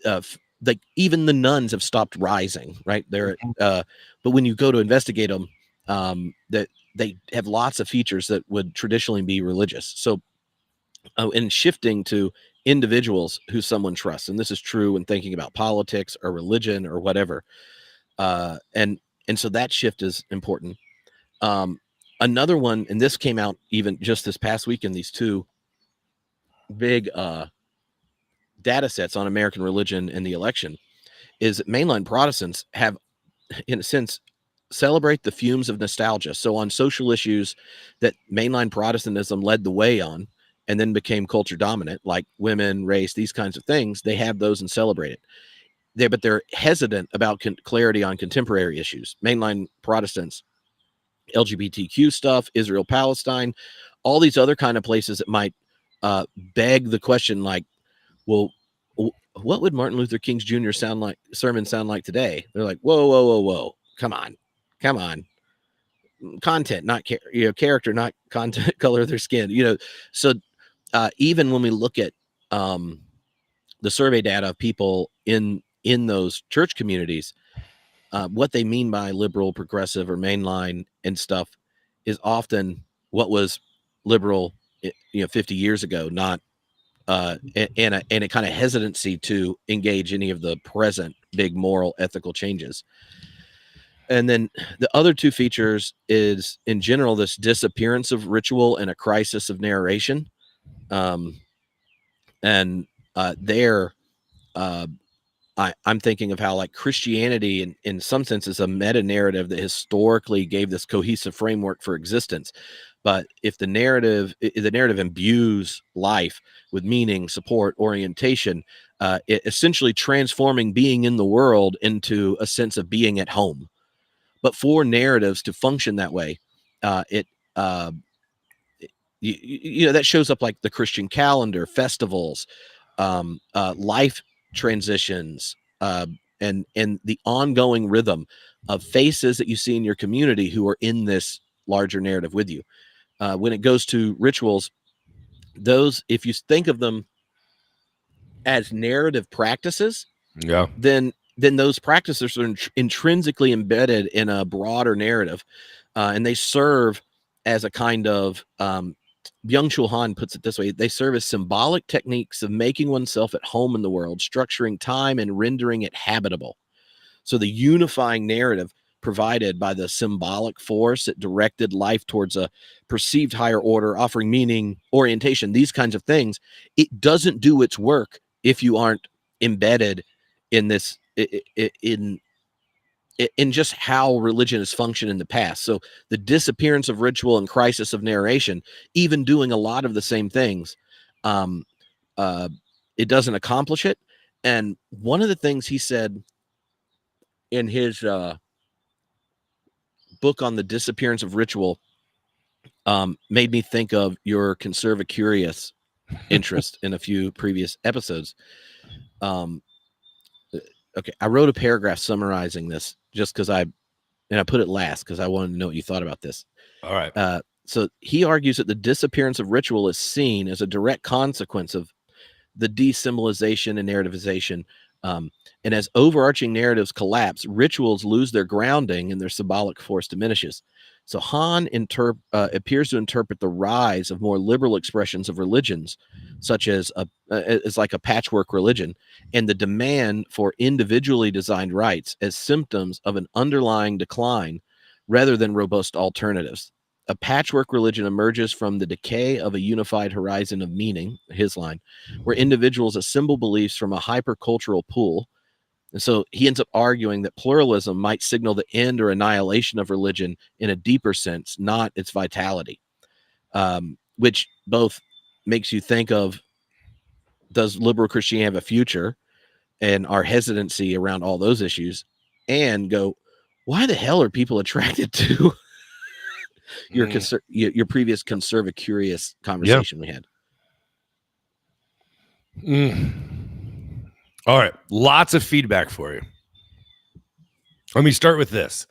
uh, like even the nuns have stopped rising, right? They're Mhm. but when you go to investigate them, that they have lots of features that would traditionally be religious. So and shifting to individuals who someone trusts, and this is true when thinking about politics or religion or whatever. And so that shift is important. Another one, and this came out even just this past week in these two big data sets on American religion and the election, is that mainline Protestants have, in a sense, celebrate the fumes of nostalgia. So on social issues that mainline Protestantism led the way on and then became culture dominant, like women, race, these kinds of things, they have those and celebrate it. But they're hesitant about clarity on contemporary issues. Mainline Protestants, LGBTQ stuff, Israel, Palestine, all these other kind of places that might beg the question, like, well, what would Martin Luther King Jr. sermon sound like today? They're like, whoa, come on, content, not character, not content, color of their skin, So even when we look at the survey data of people in those church communities, what they mean by liberal, progressive, or mainline and stuff is often what was liberal, 50 years ago, not and a kind of hesitancy to engage any of the present big moral ethical changes. And then the other two features is, in general, this disappearance of ritual and a crisis of narration. And there, I'm thinking of how, like, Christianity in some sense is a meta narrative that historically gave this cohesive framework for existence. But if the narrative imbues life with meaning, support, orientation, it essentially transforming being in the world into a sense of being at home. But for narratives to function that way, it that shows up like the Christian calendar, festivals, life transitions, and the ongoing rhythm of faces that you see in your community who are in this larger narrative with you. When it goes to rituals, those, if you think of them as narrative practices, then those practices are intrinsically embedded in a broader narrative, and they serve as a kind of Byung-Chul Han puts it this way: they serve as symbolic techniques of making oneself at home in the world, structuring time and rendering it habitable. So the unifying narrative provided by the symbolic force that directed life towards a perceived higher order, offering meaning, orientation, these kinds of things, it doesn't do its work if you aren't embedded in this, in just how religion has functioned in the past. So the disappearance of ritual and crisis of narration, even doing a lot of the same things, it doesn't accomplish it. And one of the things he said in his book on the disappearance of ritual made me think of your conservacurious interest in a few previous episodes. Okay, I wrote a paragraph summarizing this just because I put it last because I wanted to know what you thought about this. All right. So he argues that the disappearance of ritual is seen as a direct consequence of the desymbolization and narrativization. And as overarching narratives collapse, rituals lose their grounding and their symbolic force diminishes. So Han appears to interpret the rise of more liberal expressions of religions, such as like a patchwork religion, and the demand for individually designed rites as symptoms of an underlying decline rather than robust alternatives. A patchwork religion emerges from the decay of a unified horizon of meaning, his line, where individuals assemble beliefs from a hypercultural pool. And so he ends up arguing that pluralism might signal the end or annihilation of religion in a deeper sense, not its vitality, which both makes you think of, does liberal Christianity have a future, and our hesitancy around all those issues, and go, why the hell are people attracted to your previous conservacurious conversation we had? All right. Lots of feedback for you. Let me start with this.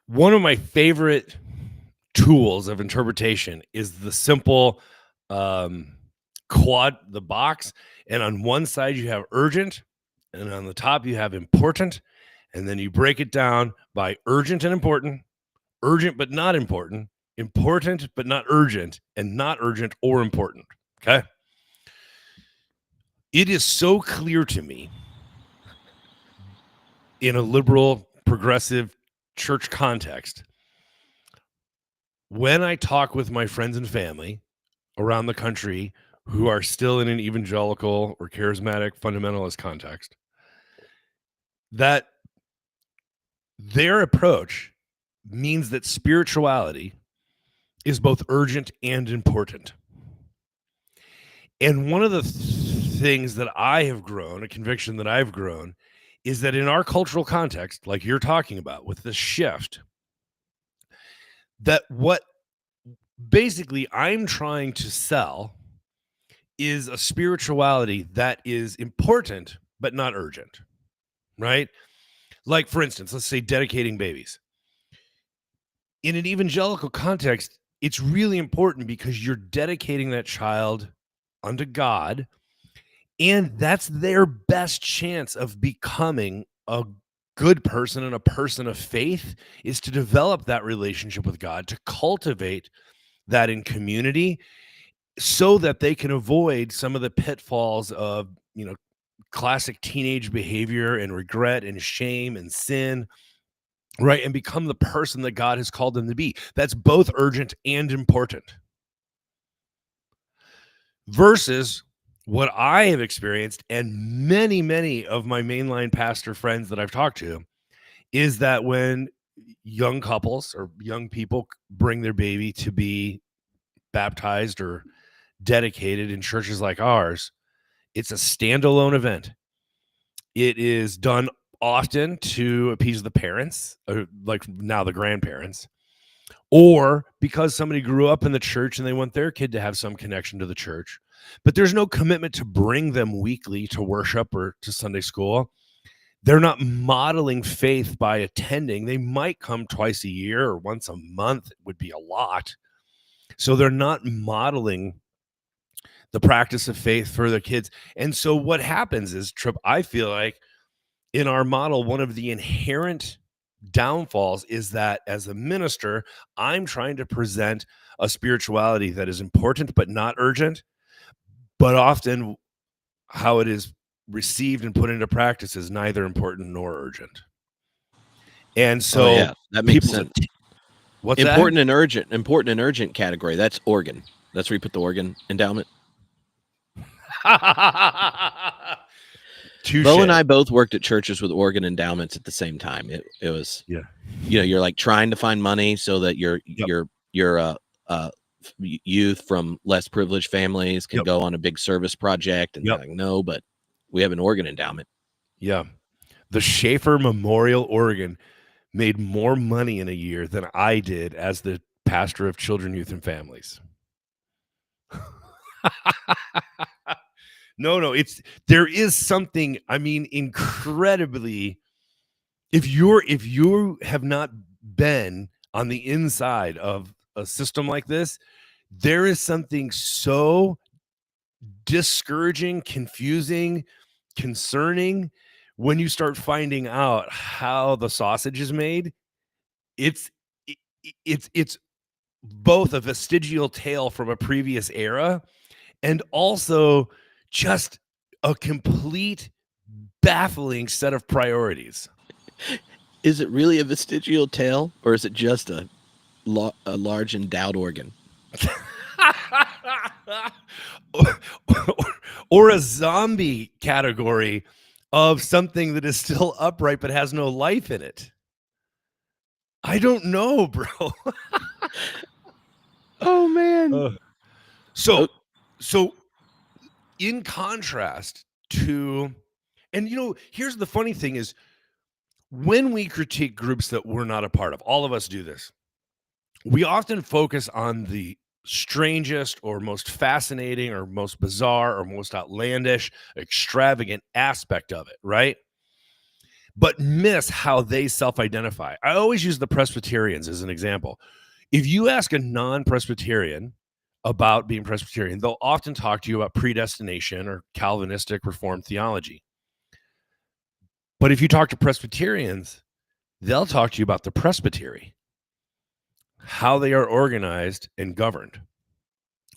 One of my favorite tools of interpretation is the simple quad, the box. And on one side, you have urgent. And on the top, you have important. And then you break it down by urgent and important, urgent but not important, important but not urgent, and not urgent or important. Okay. It is so clear to me in a liberal, progressive church context, when I talk with my friends and family around the country who are still in an evangelical or charismatic fundamentalist context, that their approach means that spirituality is both urgent and important. And one of the things that I have grown, a conviction that I've grown, is that in our cultural context, like you're talking about with this shift, that what basically I'm trying to sell is a spirituality that is important but not urgent, right? Like, for instance, let's say dedicating babies. In an evangelical context, it's really important because you're dedicating that child unto God, and that's their best chance of becoming a good person and a person of faith, is to develop that relationship with God, to cultivate that in community so that they can avoid some of the pitfalls of, classic teenage behavior and regret and shame and sin, right? And become the person that God has called them to be. That's both urgent and important. Versus what I have experienced, and many, many of my mainline pastor friends that I've talked to, is that when young couples or young people bring their baby to be baptized or dedicated in churches like ours, it's a standalone event. It is done often to appease the parents, or like now the grandparents, or because somebody grew up in the church and they want their kid to have some connection to the church. But there's no commitment to bring them weekly to worship or to Sunday school. They're not modeling faith by attending. They might come twice a year or once a month. It would be a lot. So they're not modeling the practice of faith for their kids. And so what happens is, Trip, I feel like in our model, one of the inherent downfalls is that as a minister, I'm trying to present a spirituality that is important but not urgent, but often how it is received and put into practice is neither important nor urgent. And Oh so yeah, that makes people's sense. what's Important and urgent category. That's organ. That's where you put the organ endowment. that? Bo and Touche. I both worked at churches with organ endowments at the same time. It was, Yeah. you're like trying to find money so that Yep. your youth from less privileged families can Yep. go on a big service project, and they're Yep. like, no, but we have an organ endowment. Yeah. The Schaefer Memorial Organ made more money in a year than I did as the pastor of children, youth, and families. No, there is something, I mean, incredibly, if you have not been on the inside of a system like this, there is something so discouraging, confusing, concerning when you start finding out how the sausage is made. It's it's both a vestigial tale from a previous era and also just a complete baffling set of priorities. Is it really a vestigial tale, or is it just a large endowed organ? or, or a zombie category of something that is still upright but has no life in it. I don't know, bro. Oh man. So, Oh, so in contrast to, and here's the funny thing is, when we critique groups that we're not a part of, all of us do this, we often focus on the strangest or most fascinating or most bizarre or most outlandish, extravagant aspect of it, right? But miss how they self-identify. I always use the Presbyterians as an example. If you ask a non-Presbyterian about being Presbyterian, they'll often talk to you about predestination or Calvinistic Reformed theology. But if you talk to Presbyterians, they'll talk to you about the presbytery, how they are organized and governed,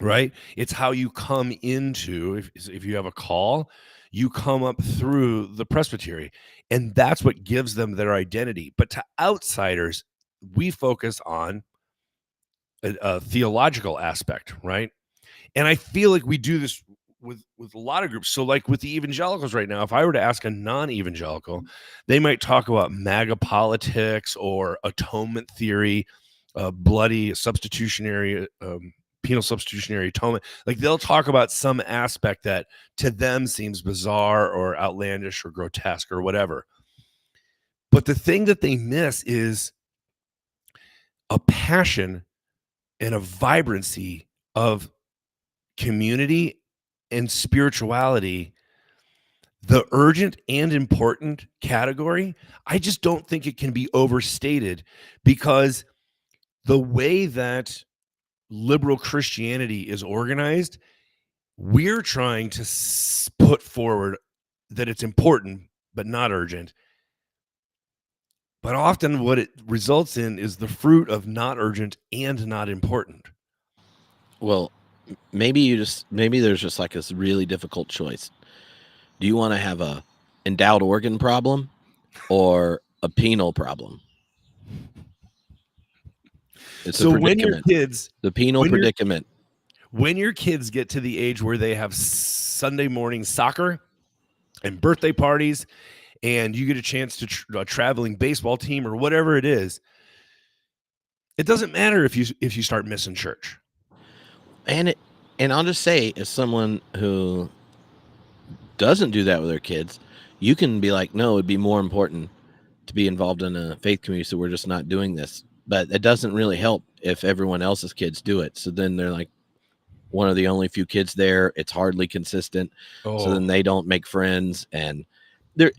right? It's how you come into, if you have a call, you come up through the presbytery, and that's what gives them their identity. But to outsiders, we focus on a theological aspect, right? And I feel like we do this with a lot of groups. So like with the evangelicals right now, if I were to ask a non-evangelical, they might talk about MAGA politics or atonement theory, bloody substitutionary penal substitutionary atonement. Like they'll talk about some aspect that to them seems bizarre or outlandish or grotesque or whatever. But the thing that they miss is a passion and a vibrancy of community and spirituality, the urgent and important category. I just don't think it can be overstated, because the way that liberal Christianity is organized, we're trying to put forward that it's important but not urgent. But often what it results in is the fruit of not urgent and not important. Well, maybe there's just like this really difficult choice. Do you want to have a endowed organ problem or a penal problem? It's So a when your predicament. kids, The penal predicament. when your kids get to the age where they have Sunday morning soccer and birthday parties, and you get a chance to a traveling baseball team or whatever it is, it doesn't matter if you start missing church. And I'll just say, as someone who doesn't do that with their kids, you can be like, no, it'd be more important to be involved in a faith community, so we're just not doing this. But it doesn't really help if everyone else's kids do it. So then they're like one of the only few kids there. It's hardly consistent. So then they don't make friends. And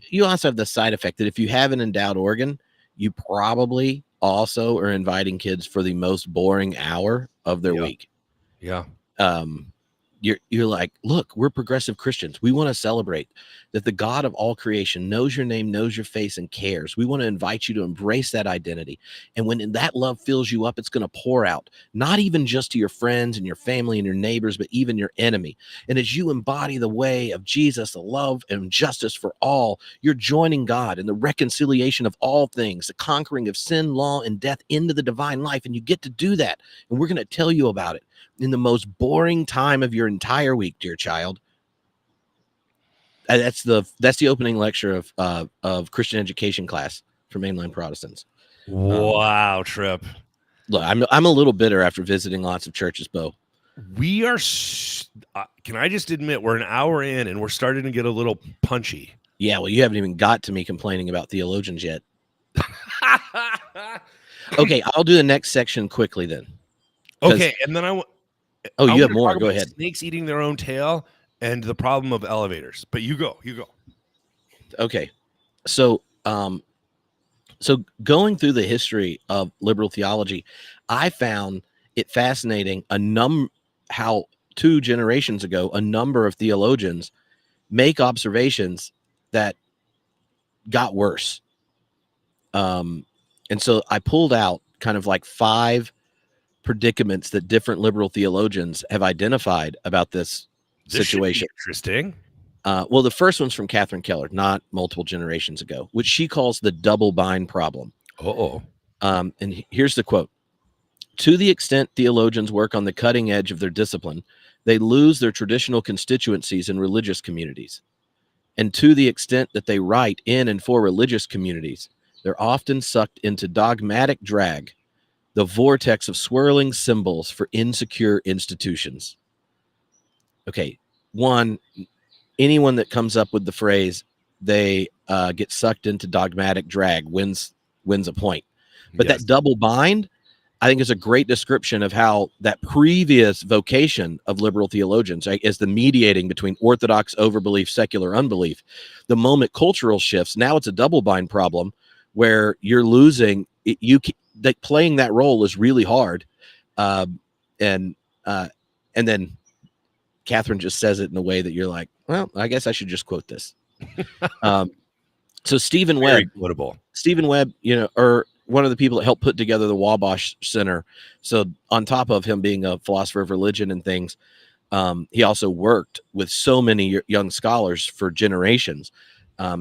you also have the side effect that if you have an endowed organ, you probably also are inviting kids for the most boring hour of their week. Yeah. You're like, look, we're progressive Christians. We want to celebrate that the God of all creation knows your name, knows your face, and cares. We want to invite you to embrace that identity. And when that love fills you up, it's going to pour out, not even just to your friends and your family and your neighbors, but even your enemy. And as you embody the way of Jesus, the love and justice for all, you're joining God in the reconciliation of all things, the conquering of sin, law, and death into the divine life. And you get to do that. And we're going to tell you about it in the most boring time of your entire week, dear child. That's the opening lecture of Christian education class for mainline Protestants. Wow, Trip. Look, I'm a little bitter after visiting lots of churches, Bo. We are. Can I just admit we're an hour in and we're starting to get a little punchy? Yeah, well, you haven't even got to me complaining about theologians yet. Okay, I'll do the next section quickly then. Okay, and then you have more. Go ahead. Snakes eating their own tail and the problem of elevators. But you go. Okay, so going through the history of liberal theology, I found it fascinating how 2 generations ago a number of theologians make observations that got worse. And so I pulled out kind of like 5 predicaments that different liberal theologians have identified about this situation. Interesting. Well, the first one's from Catherine Keller, not multiple generations ago, which she calls the double bind problem. And here's the quote. To the extent theologians work on the cutting edge of their discipline, they lose their traditional constituencies in religious communities. And to the extent that they write in and for religious communities, they're often sucked into dogmatic drag, the vortex of swirling symbols for insecure institutions. Okay, one, anyone that comes up with the phrase they get sucked into dogmatic drag wins a point. But that double bind, I think, is a great description of how that previous vocation of liberal theologians, right, is the mediating between orthodox overbelief, secular unbelief. The moment cultural shifts, now it's a double bind problem where you're losing. That playing that role is really hard, and then Catherine just says it in a way that you're like, well, I guess I should just quote this. So Stephen Webb, or one of the people that helped put together the Wabash Center. So on top of him being a philosopher of religion and things, He also worked with so many young scholars for generations.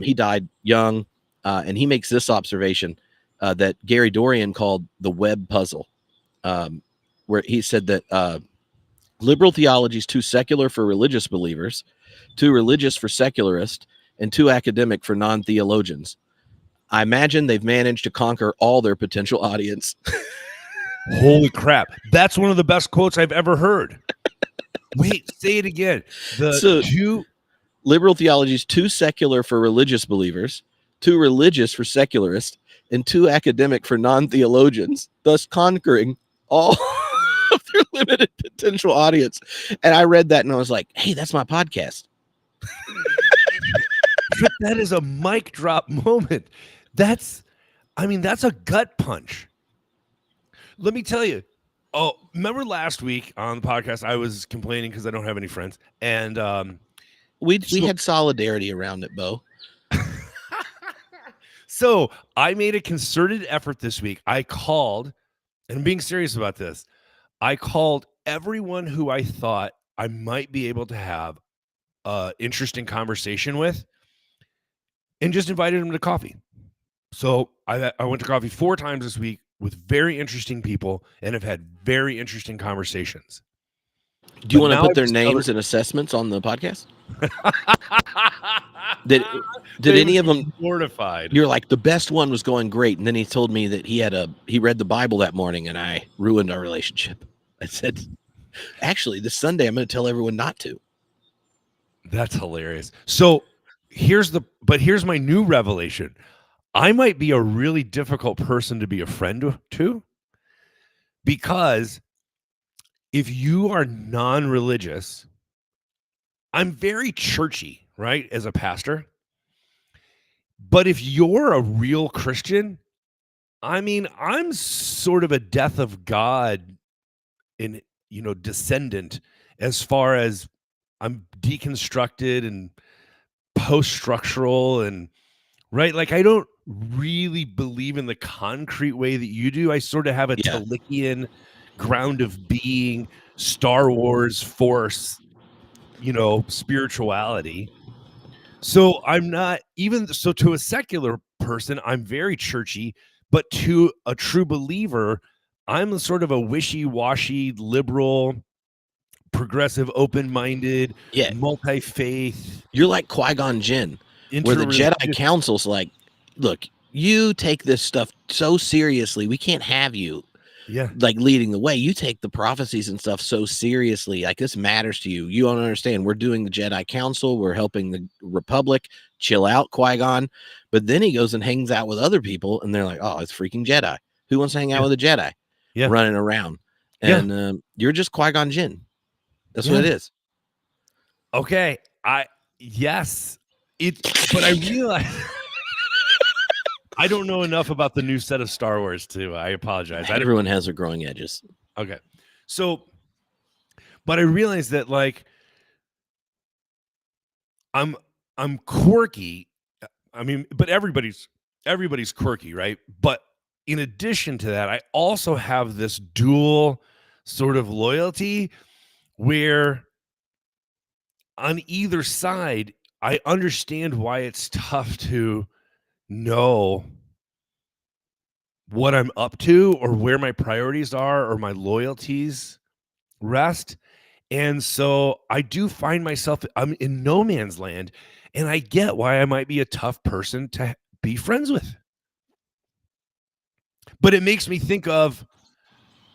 He died young, and he makes this observation that Gary Dorian called the web puzzle, where he said that liberal theology is too secular for religious believers, too religious for secularists, and too academic for non-theologians. I imagine they've managed to conquer all their potential audience. Holy crap. That's one of the best quotes I've ever heard. Wait, say it again. Liberal theology is too secular for religious believers, too religious for secularists, and too academic for non-theologians, thus conquering all of their limited potential audience. And I read that and I was like, hey, that's my podcast. That is a mic drop moment. That's a gut punch. Let me tell you. Oh, remember last week on the podcast, I was complaining because I don't have any friends. And we had solidarity around it, Bo. So I made a concerted effort this week. I called, and I'm being serious about this, I called everyone who I thought I might be able to have an interesting conversation with and just invited them to coffee. So I went to coffee 4 times this week with very interesting people and have had very interesting conversations. Do you want to put their names and assessments on the podcast? Did any of them mortified? You're like, the best one was going great, and then he told me that he read the Bible that morning, and I ruined our relationship. I said, actually, this Sunday I'm going to tell everyone not to. That's hilarious. So here's my new revelation. I might be a really difficult person to be a friend to, because if you are non-religious, I'm very churchy, right, as a pastor. But if you're a real Christian, I'm sort of a death of God in, descendant, as far as I'm deconstructed and post-structural and right. Like, I don't really believe in the concrete way that you do. I sort of have a Tolkienian ground of being, Star Wars force, spirituality. So I'm not to a secular person, I'm very churchy, but to a true believer, I'm sort of a wishy-washy, liberal, progressive, open-minded, multi-faith. You're like Qui-Gon Jinn, where the Jedi Council's like, look, you take this stuff so seriously, we can't have you like leading the way. You take the prophecies and stuff so seriously, like this matters to you. You don't understand. We're doing the Jedi Council, we're helping the Republic. Chill out, Qui-Gon. But then he goes and hangs out with other people, and they're like, oh, it's freaking Jedi. Who wants to hang out with a Jedi? Running around. And you're just Qui-Gon Jinn. That's what it is. Okay. But I realize I don't know enough about the new set of Star Wars too. I apologize. Everyone has their growing edges. Okay. So, but I realize that, like, I'm quirky. But everybody's quirky, right? But in addition to that, I also have this dual sort of loyalty where on either side, I understand why it's tough to know what I'm up to or where my priorities are or my loyalties rest. And so I do find myself, I'm in no man's land, and I get why I might be a tough person to be friends with. But it makes me think of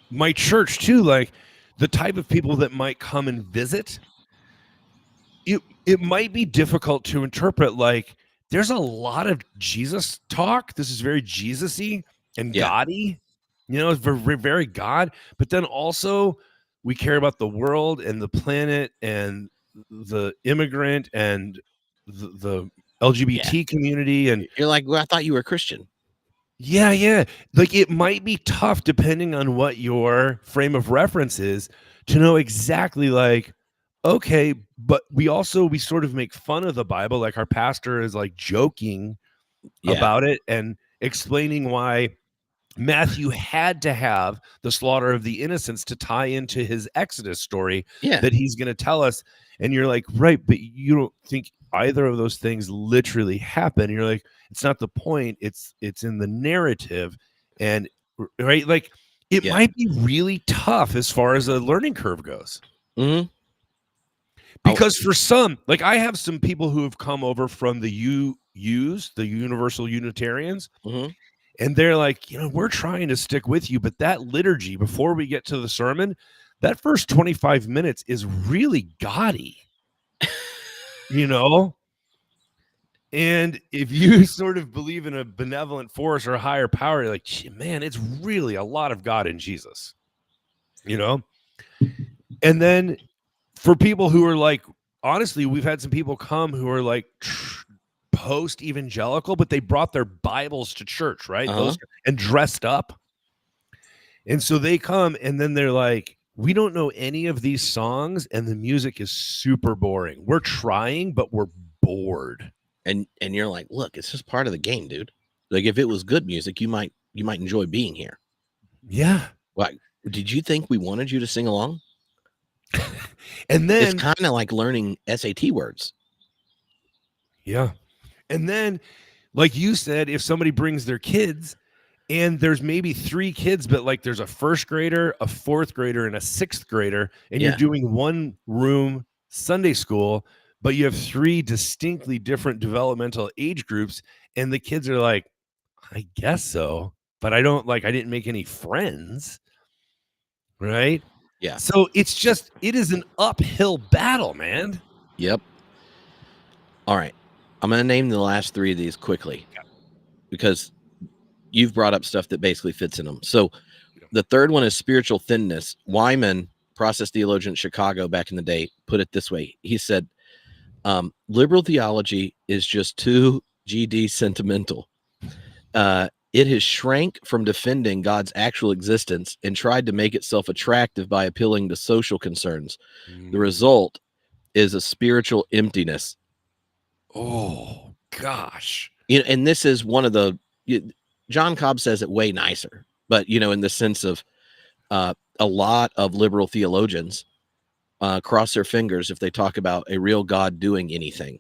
my church too, like the type of people that might come and visit. It might be difficult to interpret. Like, there's a lot of Jesus talk. This is very Jesus-y and God-y. It's very, very God. But then also we care about the world and the planet and the immigrant and the LGBT community. And you're like, well, I thought you were a Christian. Yeah. Like, it might be tough, depending on what your frame of reference is, to know exactly, like, okay, but we sort of make fun of the Bible. Like, our pastor is like joking about it and explaining why Matthew had to have the slaughter of the innocents to tie into his Exodus story Yeah. that he's going to tell us. And you're like, right, but you don't think either of those things literally happen. And you're like, it's not the point. It's in the narrative. And right, like it Yeah. might be really tough as far as a learning curve goes. Mm-hmm. Because for some, like I have some people who have come over from the UUs, the Universal Unitarians, Mm-hmm. and they're like, we're trying to stick with you, but that liturgy before we get to the sermon, that first 25 minutes is really gaudy, you know? And if you sort of believe in a benevolent force or a higher power, you're like, man, it's really a lot of God in Jesus, you know? And then for people who are like, honestly, we've had some people come who are like post evangelical, but they brought their Bibles to church, right? Uh-huh. And dressed up. And so they come and then they're like, we don't know any of these songs and the music is super boring. We're trying, but we're bored. And you're like, look, it's just part of the game, dude. Like if it was good music, you might enjoy being here. Yeah. Like, did you think we wanted you to sing along? And then it's kind of like learning SAT words. Yeah. And then, like you said, if somebody brings their kids and there's maybe 3 kids, but like there's a first grader, a fourth grader, and a sixth grader, and you're doing one room Sunday school, but you have 3 distinctly different developmental age groups, and the kids are like, I guess so, but I didn't make any friends. Right? Yeah. So it's just, it is an uphill battle, man. Yep. All right. I'm going to name the last 3 of these quickly because you've brought up stuff that basically fits in them. So the third one is spiritual thinness. Wyman, process theologian in Chicago back in the day, put it this way. He said, liberal theology is just too GD sentimental. It has shrank from defending God's actual existence and tried to make itself attractive by appealing to social concerns. The result is a spiritual emptiness. Oh, gosh. And this is one of the, John Cobb says it way nicer, but, in the sense of a lot of liberal theologians cross their fingers if they talk about a real God doing anything.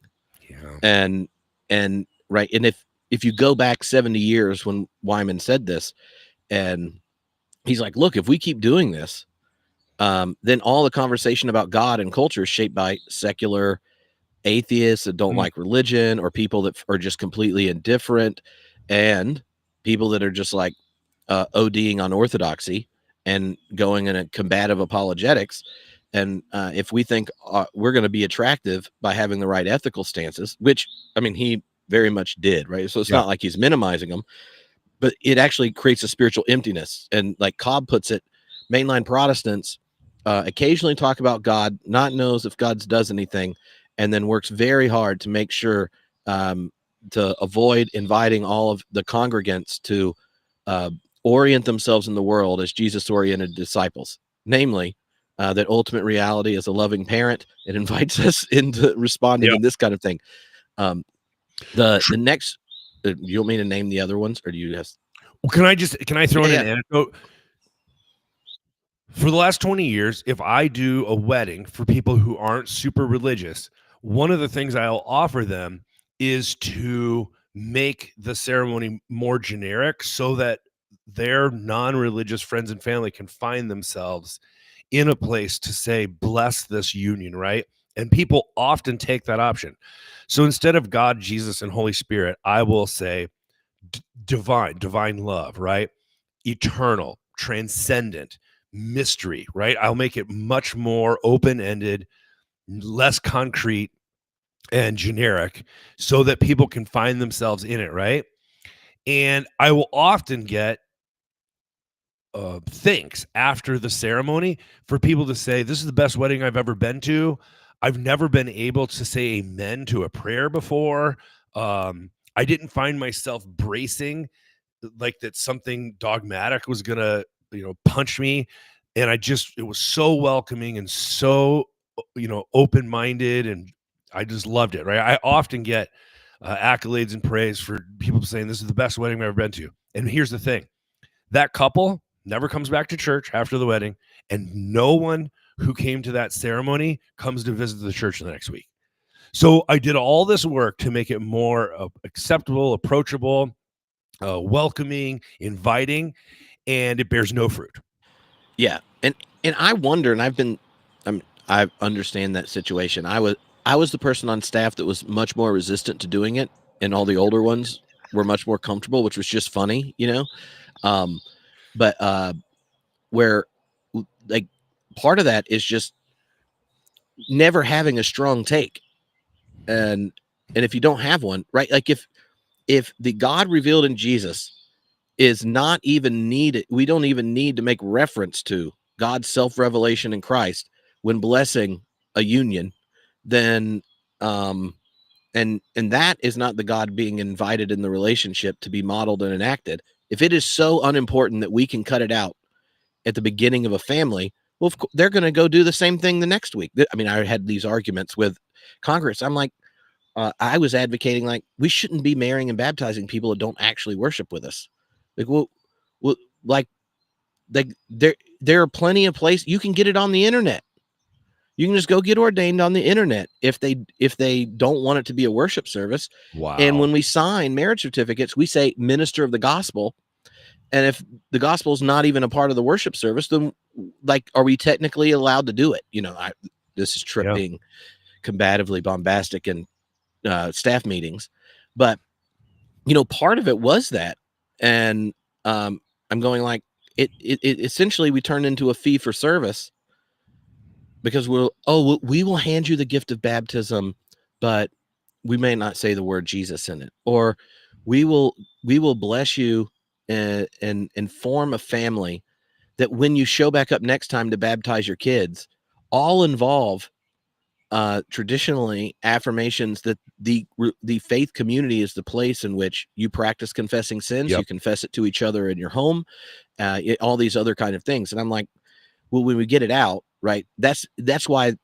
Yeah. And right. And if you go back 70 years when Wyman said this, and he's like, look, if we keep doing this, then all the conversation about God and culture is shaped by secular atheists that don't like religion, or people that are just completely indifferent, and people that are just like ODing on orthodoxy and going in a combative apologetics. And if we think we're going to be attractive by having the right ethical stances, which, I mean, he very much did, right? So it's not like he's minimizing them, but it actually creates a spiritual emptiness. And like Cobb puts it, mainline Protestants occasionally talk about God, not knows if God does anything, and then works very hard to make sure to avoid inviting all of the congregants to orient themselves in the world as Jesus-oriented disciples, namely that ultimate reality is a loving parent. It invites us into responding in this kind of thing. The next, you want me to name the other ones, or do you have? Well, can I throw in an anecdote? For the last 20 years, if I do a wedding for people who aren't super religious, one of the things I'll offer them is to make the ceremony more generic so that their non-religious friends and family can find themselves in a place to say, bless this union, right? And people often take that option. So instead of God, Jesus, and Holy Spirit, I will say divine love, right? Eternal, transcendent, mystery, right? I'll make it much more open-ended, less concrete and generic so that people can find themselves in it, right? And I will often get thanks after the ceremony for people to say, this is the best wedding I've ever been to. I've never been able to say amen to a prayer before. I didn't find myself bracing like that something dogmatic was gonna punch me, and it was so welcoming and so open-minded, and I just loved it, right? I often get accolades and praise for people saying this is the best wedding I've ever been to. And here's the thing, That couple never comes back to church after the wedding, and no one who came to that ceremony comes to visit the church the next week. So I did all this work to make it more acceptable, approachable, welcoming, inviting, and it bears no fruit. Yeah, and I wonder, and I understand that situation. I was the person on staff that was much more resistant to doing it, and all the older ones were much more comfortable, which was just funny, you know. Um, but where like part of that is just never having a strong take, and if you don't have one, right? Like if the God revealed in Jesus is not even needed, we don't even need to make reference to God's self-revelation in Christ when blessing a union, then and that is not the God being invited in the relationship to be modeled and enacted. If it is so unimportant that we can cut it out at the beginning of a family, well, they're going to go do the same thing the next week. I mean, I had these arguments with Congress. I'm like, I was advocating like we shouldn't be marrying and baptizing people that don't actually worship with us. Like, well, like there are plenty of places you can get it on the internet. You can just go get ordained on the internet if they don't want it to be a worship service. And Wow. when we sign marriage certificates, we say minister of the gospel. And if the gospel is not even a part of the worship service, then like, are we technically allowed to do it? You know, this is Trip Yeah. being combatively bombastic in staff meetings, but you know, part of it was that, and I'm going like it essentially we turned into a fee for service because we will hand you the gift of baptism, but we may not say the word Jesus in it, or we will bless you and form a family that when you show back up next time to baptize your kids, all involve traditionally affirmations that the faith community is the place in which you practice confessing sins. Yep. You confess it to each other in your home, all these other kind of things. And I'm like, well, when we get it out, right? That's why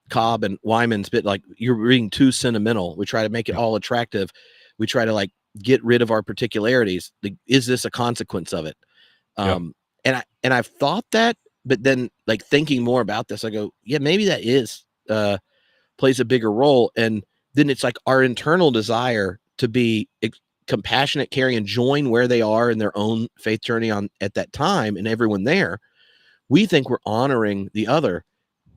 Cobb and Wyman's bit like you're being too sentimental. We try to make it Yep. all attractive. We try to like get rid of our particularities. Like, is this a consequence of it? Yep. And I've thought that, but then like thinking more about this, I go, yeah, maybe that is plays a bigger role. And then it's like our internal desire to be compassionate, caring, and join where they are in their own faith journey on at that time, and everyone there. We think we're honoring the other,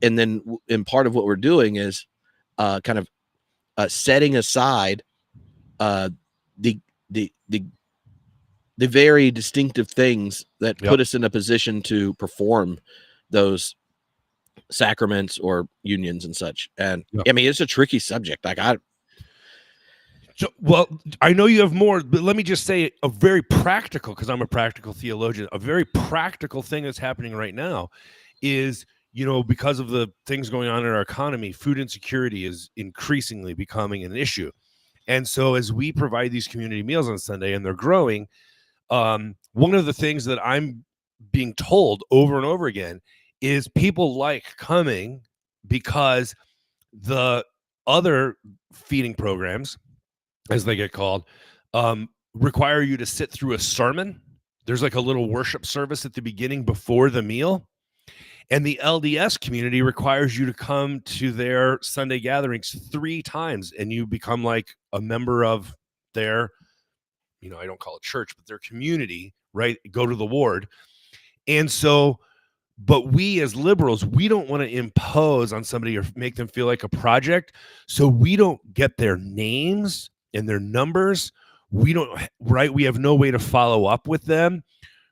and then and part of what we're doing is kind of setting aside uh, the the the the very distinctive things that Yep. put us in a position to perform those sacraments or unions and such. And Yep. I mean, it's a tricky subject. Like So, well, I know you have more, but let me just say a very practical, because I'm a practical theologian, a very practical thing that's happening right now is, you know, because of the things going on in our economy, food insecurity is increasingly becoming an issue. And so as we provide these community meals on Sunday and they're growing, one of the things that I'm being told over and over again is people like coming because the other feeding programs, as they get called, require you to sit through a sermon. There's like a little worship service at the beginning before the meal. And the LDS community requires you to come to their Sunday gatherings 3 times, and you become like a member of their, you know, I don't call it church, but their community, right? Go to the ward. And so, but we as liberals, we don't want to impose on somebody or make them feel like a project. So we don't get their names and their numbers. We don't, right? We have no way to follow up with them.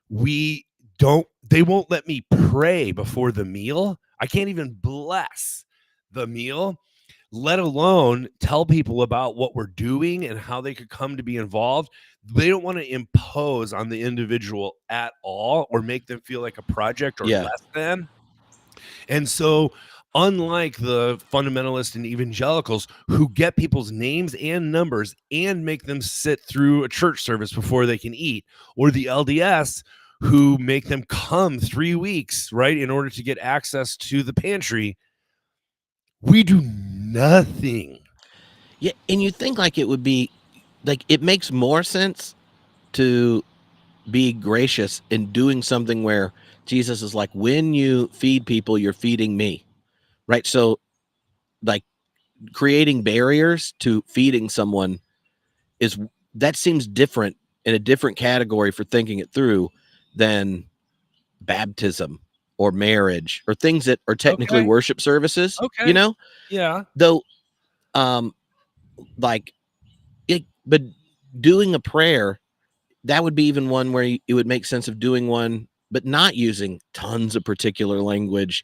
We don't, they won't let me pray before the meal. I can't even bless the meal, let alone tell people about what we're doing and how they could come to be involved. They don't want to impose on the individual at all or make them feel like a project or yeah, less than. And so, unlike the fundamentalists and evangelicals who get people's names and numbers and make them sit through a church service before they can eat, or the LDS who make them come 3 weeks, right, in order to get access to the pantry, we do nothing. and you think like it would be like it makes more sense to be gracious in doing something where Jesus is like, when you feed people, you're feeding me, right? So like creating barriers to feeding someone is, that seems different, in a different category for thinking it through than baptism or marriage or things that are technically Okay. worship services, Okay. Yeah. though, like it, but doing a prayer, that would be even one where it would make sense of doing one, but not using tons of particular language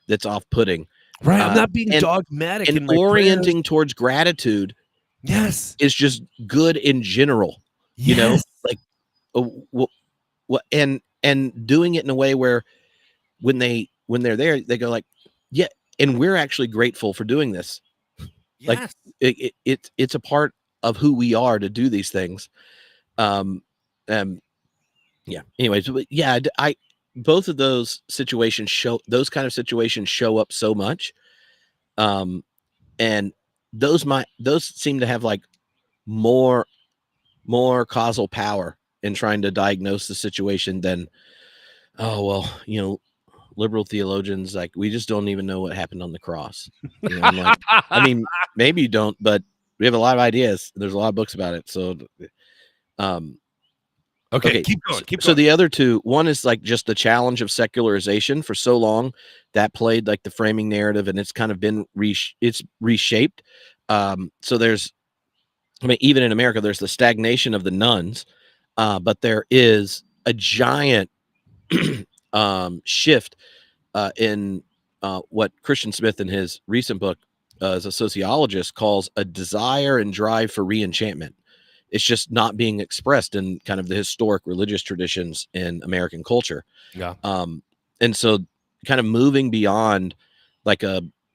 that's off-putting. Right. I'm not being And dogmatic and in my prayers. orienting towards gratitude Yes. is just good in general, Yes. like and doing it in a way where when they're there, they go like, yeah, and we're actually grateful for doing this. Like Yes. it's a part of who we are to do these things. Um, yeah. Anyways, but yeah, I both of those situations show, those kind of situations show up so much, and those seem to have like more causal power in trying to diagnose the situation than, oh well, liberal theologians, like, we just don't even know what happened on the cross. I'm like, I mean, maybe you don't, but we have a lot of ideas. There's a lot of books about it. So, um, Okay. okay. Keep going. Keep So going. the other two, one is like just the challenge of secularization. For so long, that played like the framing narrative, and it's kind of been it's reshaped. So there's, I mean, even in America, there's the stagnation of the nuns, but there is a giant shift in what Christian Smith in his recent book as a sociologist calls a desire and drive for reenchantment. It's just not being expressed in kind of the historic religious traditions in American culture. Yeah. And so kind of moving beyond like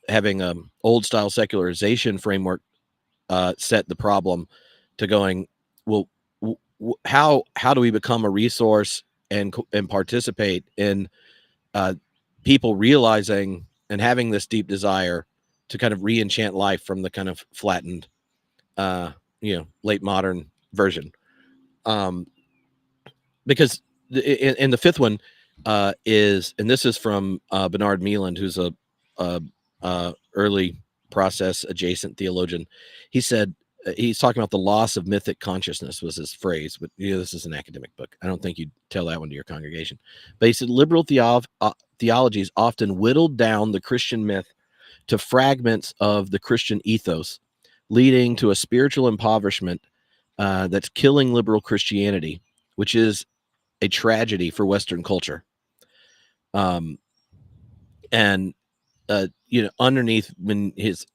having a old style secularization framework set the problem to going, well, how do we become a resource and participate in people realizing and having this deep desire to kind of re-enchant life from the kind of flattened, late modern version. Um, because in the fifth one is, and this is from Bernard Meeland, who's a early process adjacent theologian. He said, he's talking about the loss of mythic consciousness was his phrase, but this is an academic book. I don't think you'd tell that one to your congregation. But he said liberal theologies often whittled down the Christian myth to fragments of the Christian ethos, leading to a spiritual impoverishment that's killing liberal Christianity, which is a tragedy for Western culture. And underneath when his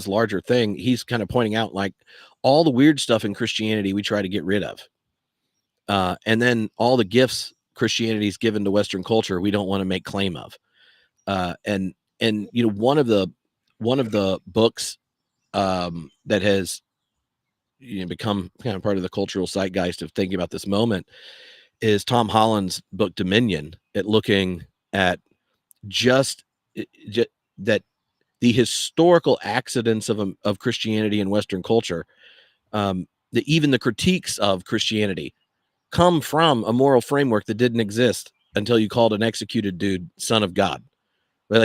larger thing, he's kind of pointing out like all the weird stuff in Christianity we try to get rid of, and then all the gifts Christianity's given to Western culture we don't want to make claim of. And one of the books that has become kind of part of the cultural zeitgeist of thinking about this moment is Tom Holland's book Dominion, at looking at just, just that the historical accidents of Christianity and Western culture, even the critiques of Christianity come from a moral framework that didn't exist until you called an executed dude son of God. Right?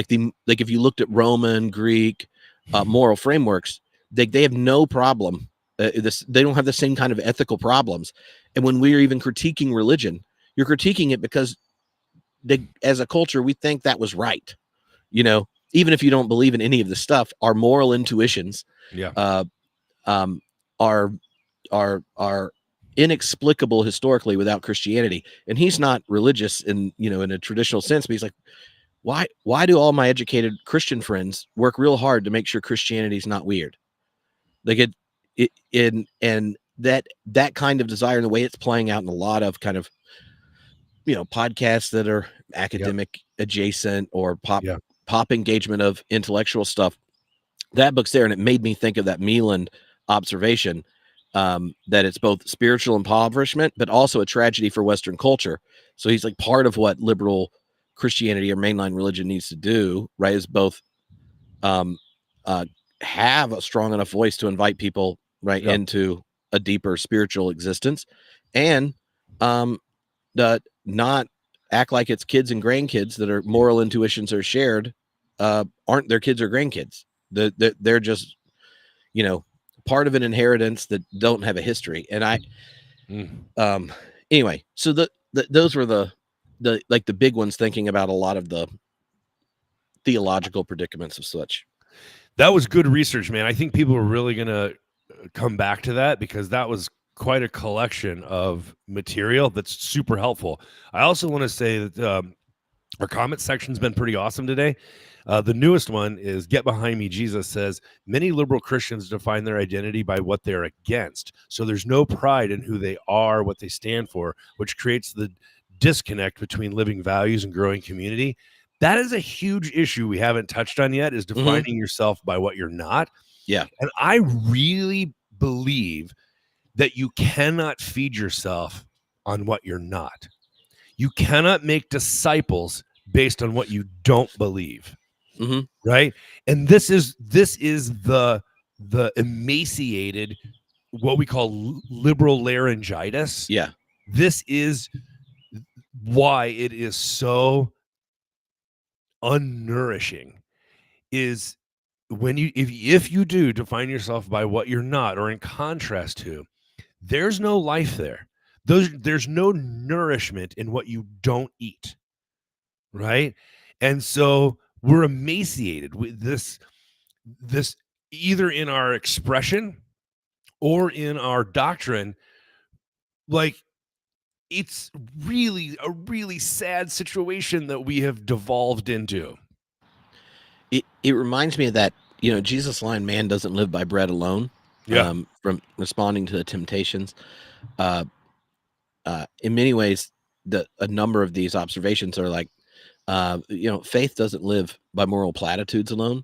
Like if you looked at Roman, Greek moral frameworks, they have no problem. They don't have the same kind of ethical problems. And when we're even critiquing religion, you're critiquing it because as a culture, we think that was right. Even if you don't believe in any of the stuff, our moral intuitions Yeah. uh, are are inexplicable historically without Christianity. And he's not religious in a traditional sense, but he's like, why do all my educated Christian friends work real hard to make sure Christianity is not weird? Like and that kind of desire and the way it's playing out in a lot of kind of podcasts that are Yeah. academic adjacent or Yeah. pop engagement of intellectual stuff. That book's there, and it made me think of that Meeland observation, that it's both spiritual impoverishment but also a tragedy for Western culture. So he's like, part of what liberal Christianity or mainline religion needs to do, right, is both um, have a strong enough voice to invite people right Yeah. into a deeper spiritual existence, and not act like it's kids and grandkids that are moral intuitions are shared, aren't their kids or grandkids. They're just, part of an inheritance that don't have a history. And anyway, so those were the like the big ones, thinking about a lot of the theological predicaments of such. That was good research, man. I think people are really going to come back to that because that was quite a collection of material that's super helpful. I also want to say that our comment section's been pretty awesome today. The newest one is Get Behind Me, Jesus says, many liberal Christians define their identity by what they're against. So there's no pride in who they are, what they stand for, which creates the disconnect between living values and growing community. That is a huge issue we haven't touched on yet, is defining yourself by what you're not. Yeah. And I really believe that you cannot feed yourself on what you're not. You cannot make disciples based on what you don't believe. Right. And this is the emaciated, what we call liberal laryngitis. Yeah. This is why it is so unnourishing, is when you, if you do define yourself by what you're not, or in contrast to, there's no life there. There's no nourishment in what you don't eat. Right. And so we're emaciated with this either in our expression or in our doctrine. Like, it's really a really sad situation that we have devolved into. It reminds me of that, Jesus line, man doesn't live by bread alone. Yeah. From responding to the temptations. In many ways, a number of these observations are like, faith doesn't live by moral platitudes alone.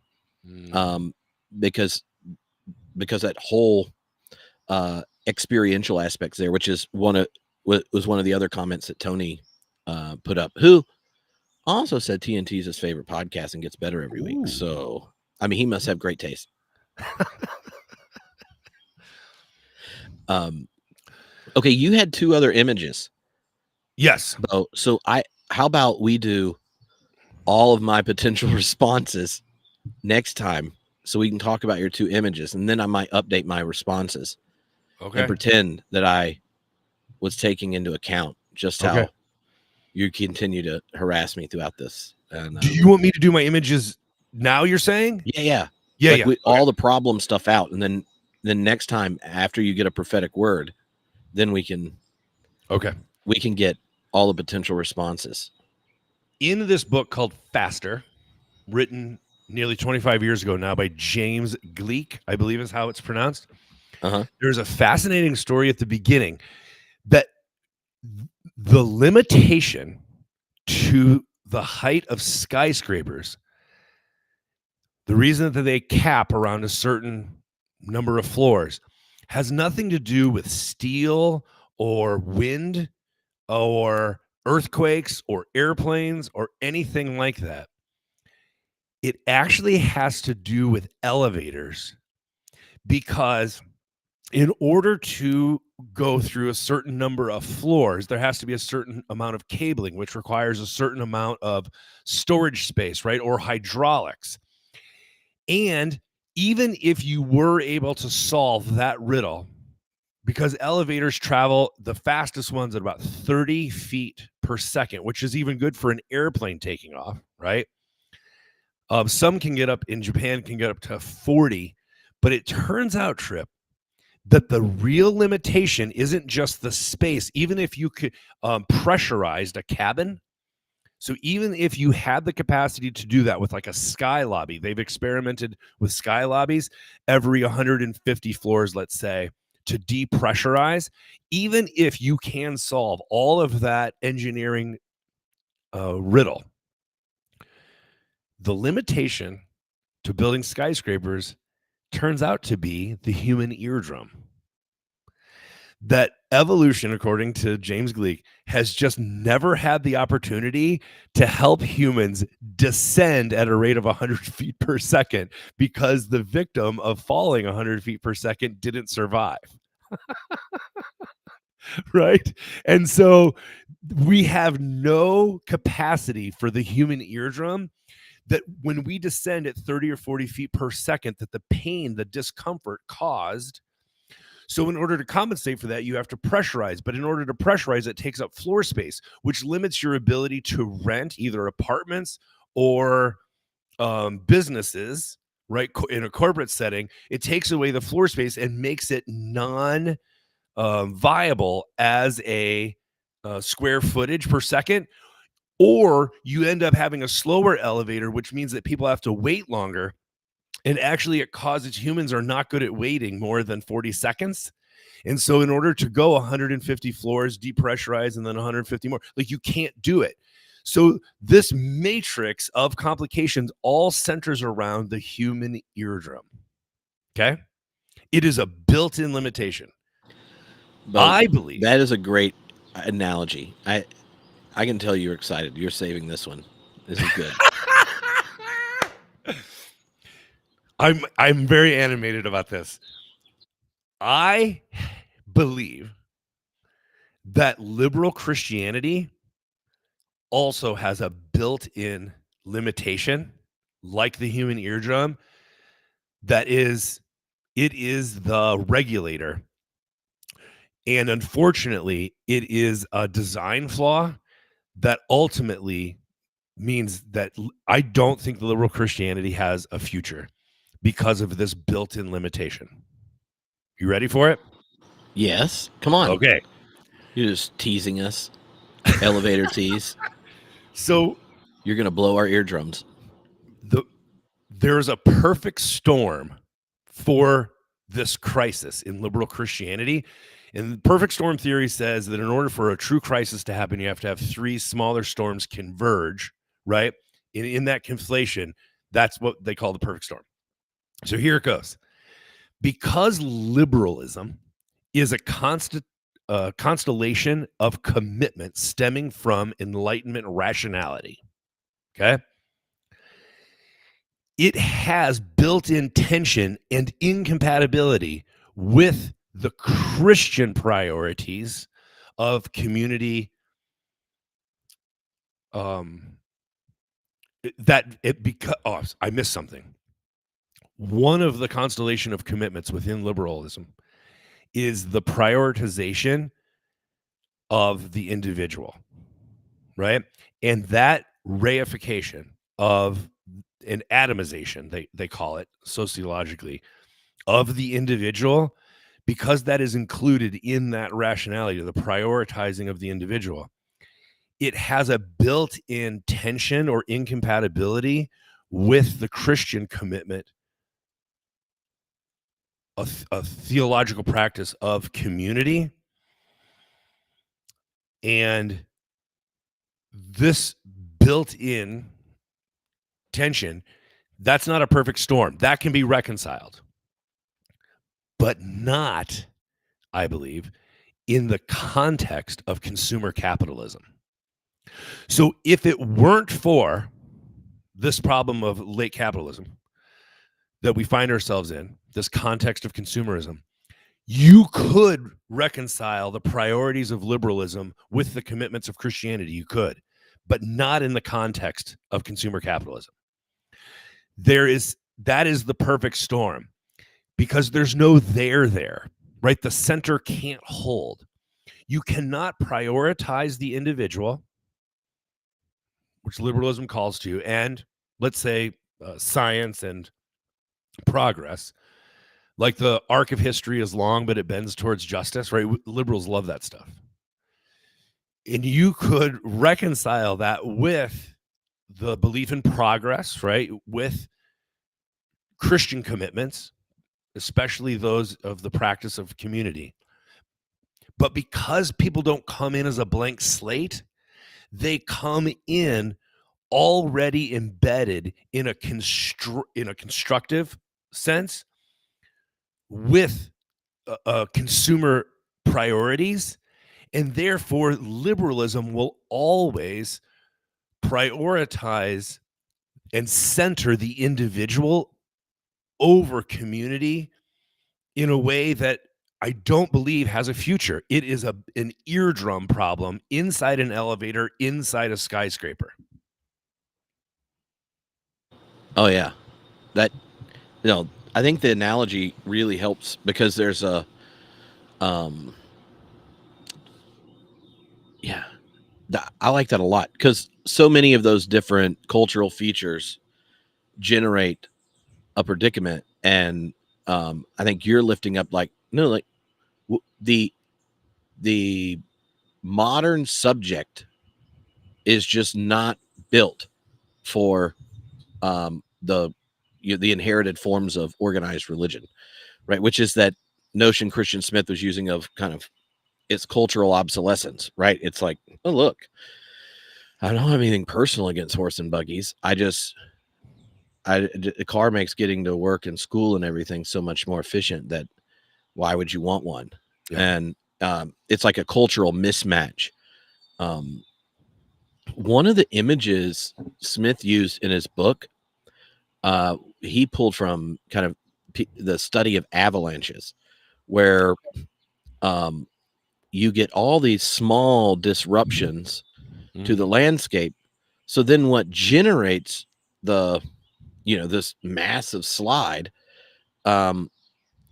Because that whole experiential aspects there, which is was one of the other comments that Tony put up, who also said TNT is his favorite podcast and gets better every week. So, I mean, he must have great taste. Okay, you had two other images. Yes. So how about we do all of my potential responses next time, so we can talk about your two images, and then I might update my responses. Okay. And pretend that I was taking into account just how you continue to harass me throughout this. And do you want me to do my images now, you're saying? Yeah. All the problem stuff out, and then next time after you get a prophetic word, then we can get all the potential responses. In this book called Faster, written nearly 25 years ago now by James Gleick, I believe is how it's pronounced. There's a fascinating story at the beginning that the limitation to the height of skyscrapers, the reason that they cap around a certain number of floors, has nothing to do with steel or wind or earthquakes or airplanes or anything like that. It actually has to do with elevators, because in order to go through a certain number of floors, there has to be a certain amount of cabling, which requires a certain amount of storage space, right? Or hydraulics. And even if you were able to solve that riddle, because elevators travel, the fastest ones at about 30 feet per second, which is even good for an airplane taking off, right? Some can get up, in Japan, can get up to 40. But it turns out, Trip, that the real limitation isn't just the space. Even if you could pressurized a cabin, so even if you had the capacity to do that with like a sky lobby, they've experimented with sky lobbies every 150 floors, let's say, to depressurize. Even if you can solve all of that engineering riddle, the limitation to building skyscrapers turns out to be the human eardrum. That evolution, according to James Gleick, has just never had the opportunity to help humans descend at a rate of 100 feet per second, because the victim of falling 100 feet per second didn't survive. Right? And so We have no capacity for the human eardrum, that when we descend at 30 or 40 feet per second, that the pain, the discomfort caused. So in order to compensate for that, you have to pressurize. But in order to pressurize, it takes up floor space, which limits your ability to rent either apartments or businesses, right? In a corporate setting, it takes away the floor space and makes it non viable as a square footage per second. Or you end up having a slower elevator, which means that people have to wait longer. And actually, it causes humans are not good at waiting more than 40 seconds. And so, in order to go 150 floors, depressurize, and then 150 more, like, you can't do it. So, this matrix of complications all centers around the human eardrum. Okay. It is a built in limitation. But I believe. that is a great analogy. I can tell you're excited. You're saving this one. This is good. I'm very animated about this. I believe that liberal Christianity also has a built-in limitation, like the human eardrum, that is, it is the regulator. And unfortunately, it is a design flaw that ultimately means that I don't think the liberal Christianity has a future because of this built-in limitation. You ready for it? Yes. Come on. Okay. You're just teasing us. Elevator tease. So You're going to blow our eardrums. There's a perfect storm for this crisis in liberal Christianity. And the perfect storm theory says that in order for a true crisis to happen, you have to have three smaller storms converge, right? In that conflation, that's what they call the perfect storm. So here it goes. Because liberalism is a constellation of commitment stemming from Enlightenment rationality, okay? It has built-in tension and incompatibility with the Christian priorities of community. I missed something. One of the constellation of commitments within liberalism is the prioritization of the individual, right? And that reification of an atomization, they call it sociologically, of the individual, because that is included in that rationality, the prioritizing of the individual. It has a built-in tension or incompatibility with the Christian commitment, a theological practice of community. And this built-in tension, that's not a perfect storm. That can be reconciled, but not, I believe, in the context of consumer capitalism. So if it weren't for this problem of late capitalism that we find ourselves in, this context of consumerism, you could reconcile the priorities of liberalism with the commitments of Christianity. You could, but not in the context of consumer capitalism. That is the perfect storm, because there's no there, right? The center can't hold. You cannot prioritize the individual, which liberalism calls to, and let's say science and progress. Like the arc of history is long, but it bends towards justice, right? Liberals love that stuff. And you could reconcile that with the belief in progress, right? With Christian commitments, especially those of the practice of community. But because people don't come in as a blank slate, they come in already embedded in a constructive sense with consumer priorities, and therefore liberalism will always prioritize and center the individual over community in a way that I don't believe has a future. It is an eardrum problem inside an elevator, inside a skyscraper. Oh yeah, that I think the analogy really helps because there's a yeah, I like that a lot because so many of those different cultural features generate a predicament, and I think you're lifting up like no, like the modern subject is just not built for the the inherited forms of organized religion, right? Which is that notion Christian Smith was using of kind of it's cultural obsolescence, right? It's like, oh look, I don't have anything personal against horse and buggies. The car makes getting to work and school and everything so much more efficient that why would you want one? Yeah. And it's like a cultural mismatch. One of the images Smith used in his book, he pulled from kind of the study of avalanches, where you get all these small disruptions to the landscape. So then what generates the this massive slide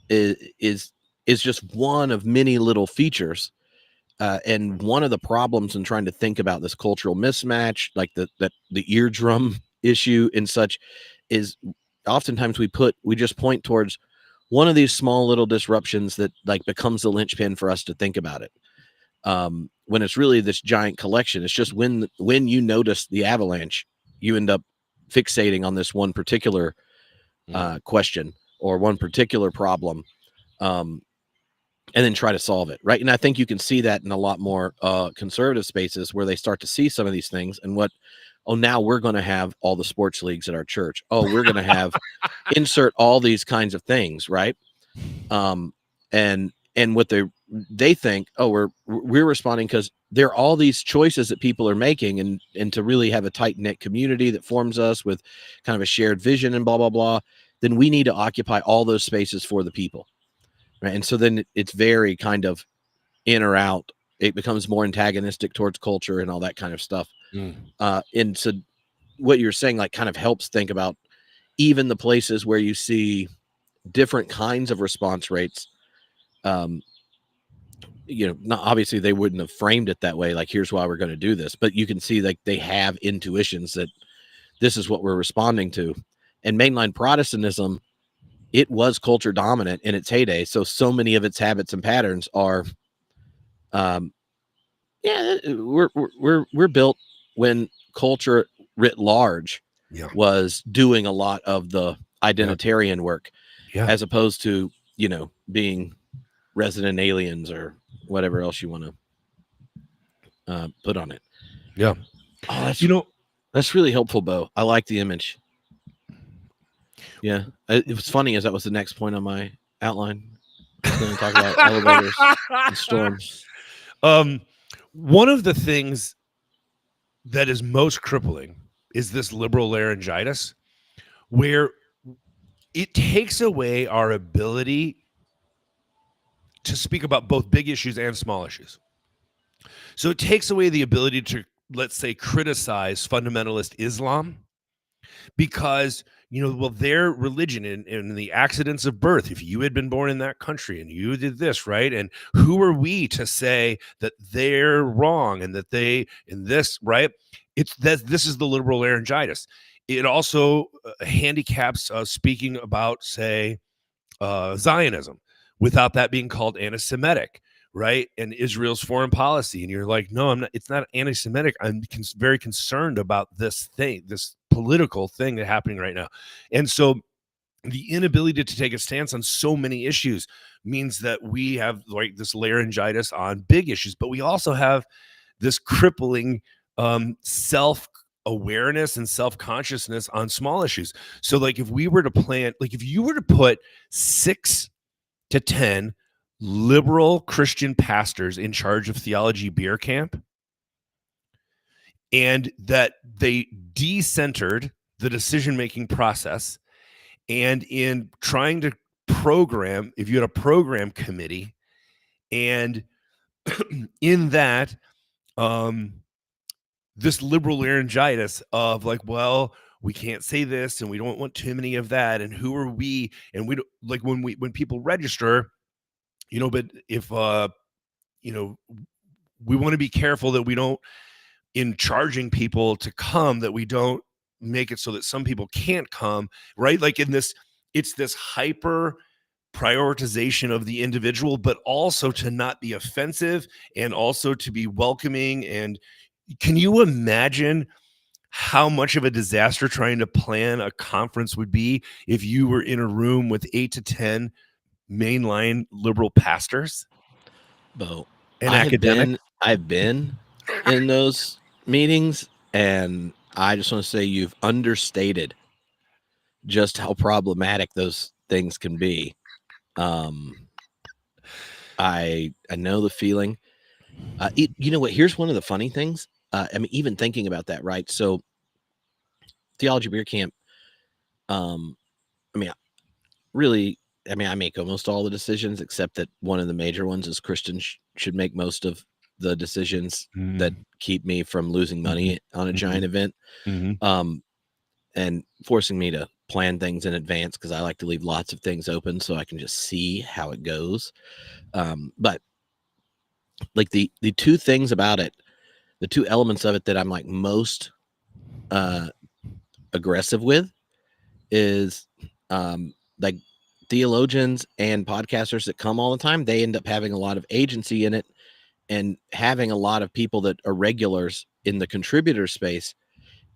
is just one of many little features, and one of the problems in trying to think about this cultural mismatch, like the eardrum issue and such, is oftentimes we just point towards one of these small little disruptions that like becomes the linchpin for us to think about it, when it's really this giant collection. It's just when you notice the avalanche, you end up fixating on this one particular question or one particular problem, and then try to solve it, right? And I think you can see that in a lot more conservative spaces where they start to see some of these things and now we're going to have all the sports leagues at our church. Oh, we're going to have insert all these kinds of things, right? And what they think, oh, we're responding because there are all these choices that people are making, and to really have a tight knit community that forms us with kind of a shared vision and blah blah blah, then we need to occupy all those spaces for the people, right? And so then it's very kind of in or out. It becomes more antagonistic towards culture and all that kind of stuff. And so what you're saying like kind of helps think about even the places where you see different kinds of response rates. Not obviously they wouldn't have framed it that way, like here's why we're going to do this, but you can see like they have intuitions that this is what we're responding to. And mainline Protestantism, it was culture dominant in its heyday, so many of its habits and patterns are we're built when culture writ large was doing a lot of the identitarian work, as opposed to being resident aliens or whatever else you want to put on it. Yeah. Oh, that's really helpful, Bo. I like the image. Yeah, it was funny as that was the next point on my outline. I was going to talk about elevators and storms. One of the things that is most crippling is this liberal laryngitis, where it takes away our ability to speak about both big issues and small issues. So it takes away the ability to, let's say, criticize fundamentalist Islam because, their religion and the accidents of birth, if you had been born in that country and you did this, right? And who are we to say that they're wrong and that they in this, right? It's that this is the liberal laryngitis. It also handicaps speaking about, say, Zionism without that being called anti-Semitic, right? And Israel's foreign policy. And you're like, no, I'm not. It's not anti-Semitic. I'm very concerned about this thing, this political thing that's happening right now. And so the inability to take a stance on so many issues means that we have like this laryngitis on big issues, but we also have this crippling self-awareness and self-consciousness on small issues. So like if we were to if you were to put 6 to 10 liberal Christian pastors in charge of Theology Beer Camp, and that they decentered the decision-making process, and in trying to program, if you had a program committee And in that, this liberal laryngitis of like, well, we can't say this and we don't want too many of that. And who are we? And we don't like when people register, but if, we want to be careful that we don't, in charging people to come, that we don't make it so that some people can't come, right? Like in this, it's this hyper prioritization of the individual, but also to not be offensive and also to be welcoming. And can you imagine how much of a disaster trying to plan a conference would be if you were in a room with 8 to 10 mainline liberal pastors Bo, and academics? I've been in those meetings, and I just want to say you've understated just how problematic those things can be. I know the feeling. You know what? Here's one of the funny things. I mean, even thinking about that, right? So, Theology Beer Camp. I mean, really, I mean, I make almost all the decisions, except that one of the major ones is Christians should make most of the decisions that keep me from losing money on a giant event. And forcing me to plan things in advance, because I like to leave lots of things open so I can just see how it goes. But like the two things about it, the two elements of it that I'm like most aggressive with is like theologians and podcasters that come all the time, they end up having a lot of agency in it, and having a lot of people that are regulars in the contributor space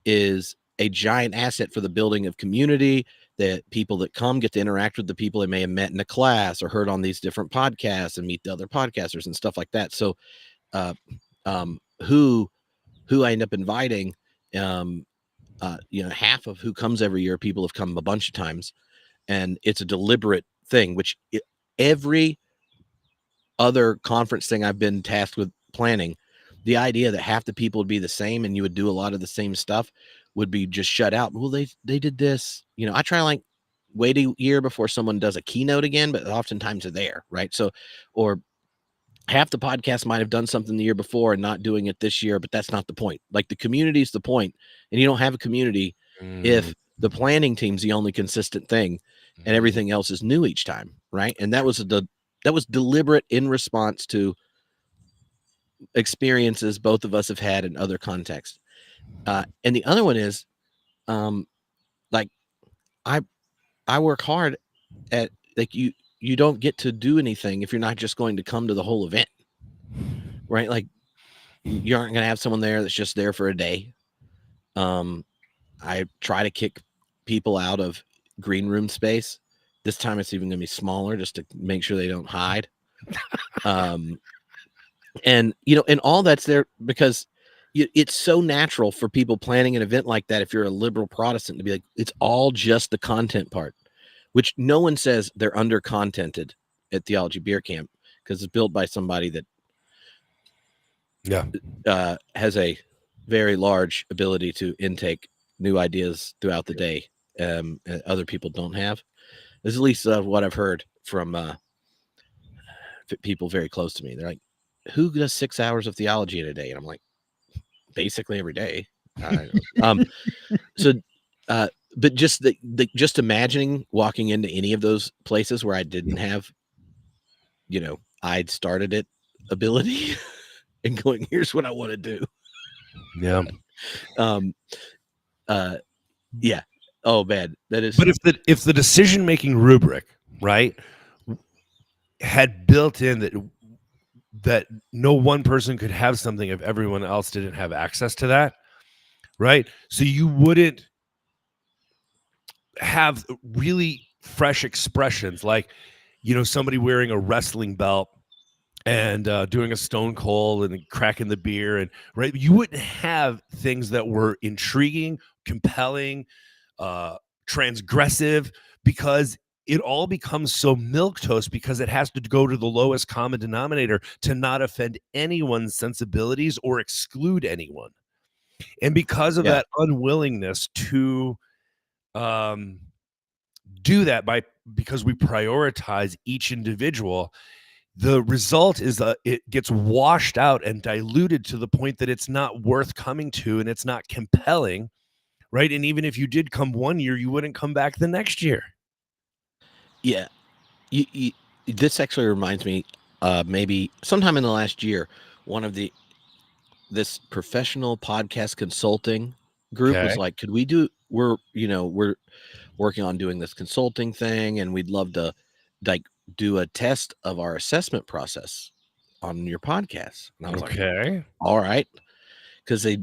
is a giant asset for the building of community. That people that come get to interact with the people they may have met in a class or heard on these different podcasts and meet the other podcasters and stuff like that. So who I end up inviting, half of who comes every year, people have come a bunch of times, and it's a deliberate thing, which every other conference thing I've been tasked with planning, the idea that half the people would be the same and you would do a lot of the same stuff would be just shut out. Well, they did this, I try to like wait a year before someone does a keynote again, but oftentimes they're there, right? So, or half the podcast might have done something the year before and not doing it this year, but that's not the point. Like the community is the point, and you don't have a community if the planning team's the only consistent thing and everything else is new each time, right? And that was deliberate in response to experiences both of us have had in other contexts. And the other one is, like I work hard at, like, you don't get to do anything if you're not just going to come to the whole event, right? Like you aren't going to have someone there that's just there for a day. I try to kick people out of green room space. This time it's even going to be smaller just to make sure they don't hide. And all that's there because it's so natural for people planning an event like that, if you're a liberal Protestant, to be like, it's all just the content part, which no one says they're under contented at Theology Beer Camp, because it's built by somebody that has a very large ability to intake new ideas throughout the day. Other people don't have. This is at least what I've heard from people very close to me. They're like, who does 6 hours of theology in a day? And I'm like, basically every day. So but just just imagining walking into any of those places where I didn't have, I'd started it ability and going, here's what I want to do. Yeah. Yeah. Oh man, that is. But if the decision making rubric, right, had built in that no one person could have something if everyone else didn't have access to that, right? So you wouldn't have really fresh expressions like, somebody wearing a wrestling belt and doing a stone cold and cracking the beer, and right, you wouldn't have things that were intriguing, compelling, transgressive, because it all becomes so milquetoast because it has to go to the lowest common denominator to not offend anyone's sensibilities or exclude anyone. And because of that unwillingness to do that, because we prioritize each individual, the result is that it gets washed out and diluted to the point that it's not worth coming to and it's not compelling, right? And even if you did come one year, you wouldn't come back the next year. Yeah. This actually reminds me, maybe sometime in the last year, one of this professional podcast consulting group was Okay. like, could we we're working on doing this consulting thing, and we'd love to like do a test of our assessment process on your podcast. And I was like, Okay. all right. Because they,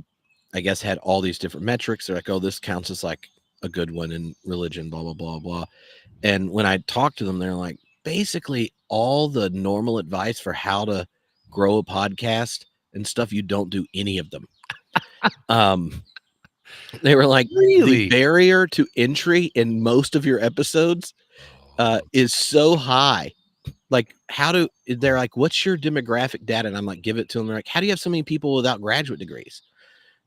I guess, had all these different metrics. They're like, oh, this counts as like a good one in religion, blah, blah, blah, blah. And when I talked to them, they're like, basically all the normal advice for how to grow a podcast and stuff, you don't do any of them. They were like, the Really? barrier to entry in most of your episodes is so high. Like, they're like, what's your demographic data? And I'm like, give it to them. They're like, how do you have so many people without graduate degrees?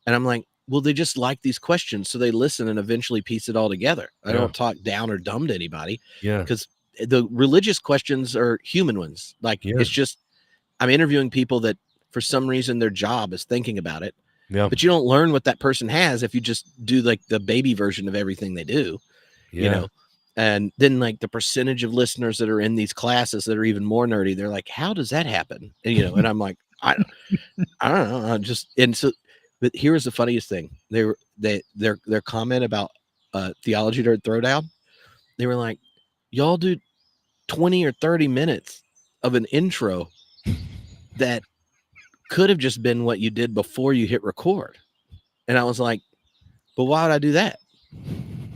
And I'm like, well, they just like these questions. So they listen and eventually piece it all together. I don't talk down or dumb to anybody. Yeah. Because the religious questions are human ones. Like, it's just, I'm interviewing people that for some reason their job is thinking about it. Yeah. But you don't learn what that person has if you just do like the baby version of everything they do, and then like the percentage of listeners that are in these classes that are even more nerdy, they're like, how does that happen? And, and I'm like, I don't know. But here's the funniest thing. Their comment about theology to throwdown. They were like, y'all do 20 or 30 minutes of an intro that could have just been what you did before you hit record. And I was like, but why would I do that?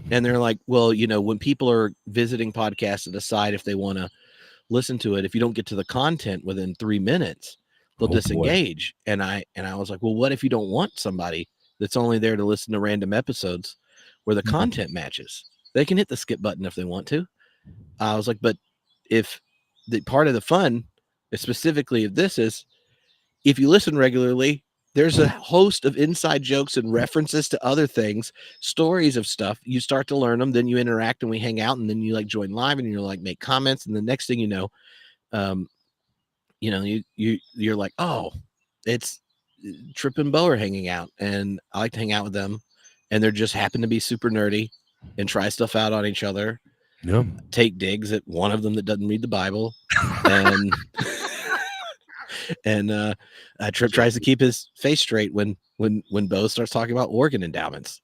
And they're like, well, when people are visiting podcasts to decide if they want to listen to it, if you don't get to the content within 3 minutes, they'll disengage. And I was like, well, what if you don't want somebody that's only there to listen to random episodes where the content matches? They can hit the skip button if they want to. I was like, but if the part of the fun, specifically if this is, if you listen regularly, there's a host of inside jokes and references to other things, stories of stuff. You start to learn them, then you interact and we hang out, and then you like join live and you're like make comments, and the next thing you know, you're like, oh, it's Trip and Bo are hanging out, and I like to hang out with them, and they're just happen to be super nerdy and try stuff out on each other. Take digs at one of them that doesn't read the Bible, and Trip tries to keep his face straight when Bo starts talking about organ endowments,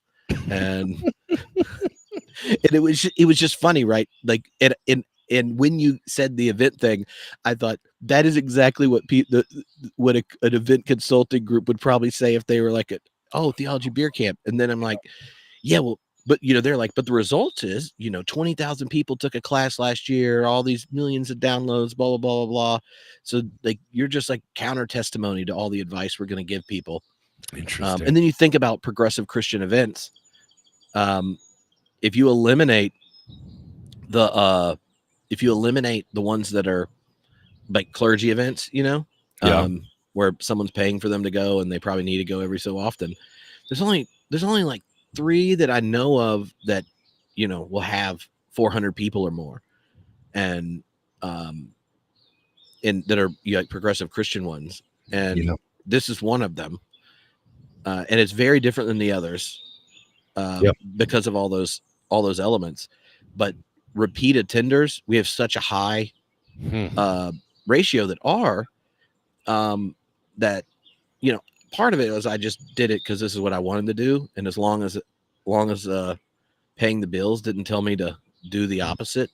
and it was just funny, right? Like, and when you said the event thing, I thought that is exactly what an event consulting group would probably say if they were like, theology beer camp. And then I'm like, yeah, well, but they're like, but the result is, 20,000 people took a class last year, all these millions of downloads, blah, blah, blah, blah, blah. So like, you're just like counter testimony to all the advice we're going to give people. Interesting. And then you think about progressive Christian events. If you eliminate the ones that are like clergy events, where someone's paying for them to go and they probably need to go every so often, there's only like 3 that I know of that, will have 400 people or more, and that are like progressive Christian ones. And this is one of them. And it's very different than the others because of all those elements. But repeat attenders, we have such a high ratio that are that, part of it was I just did it because this is what I wanted to do. And as long as paying the bills didn't tell me to do the opposite,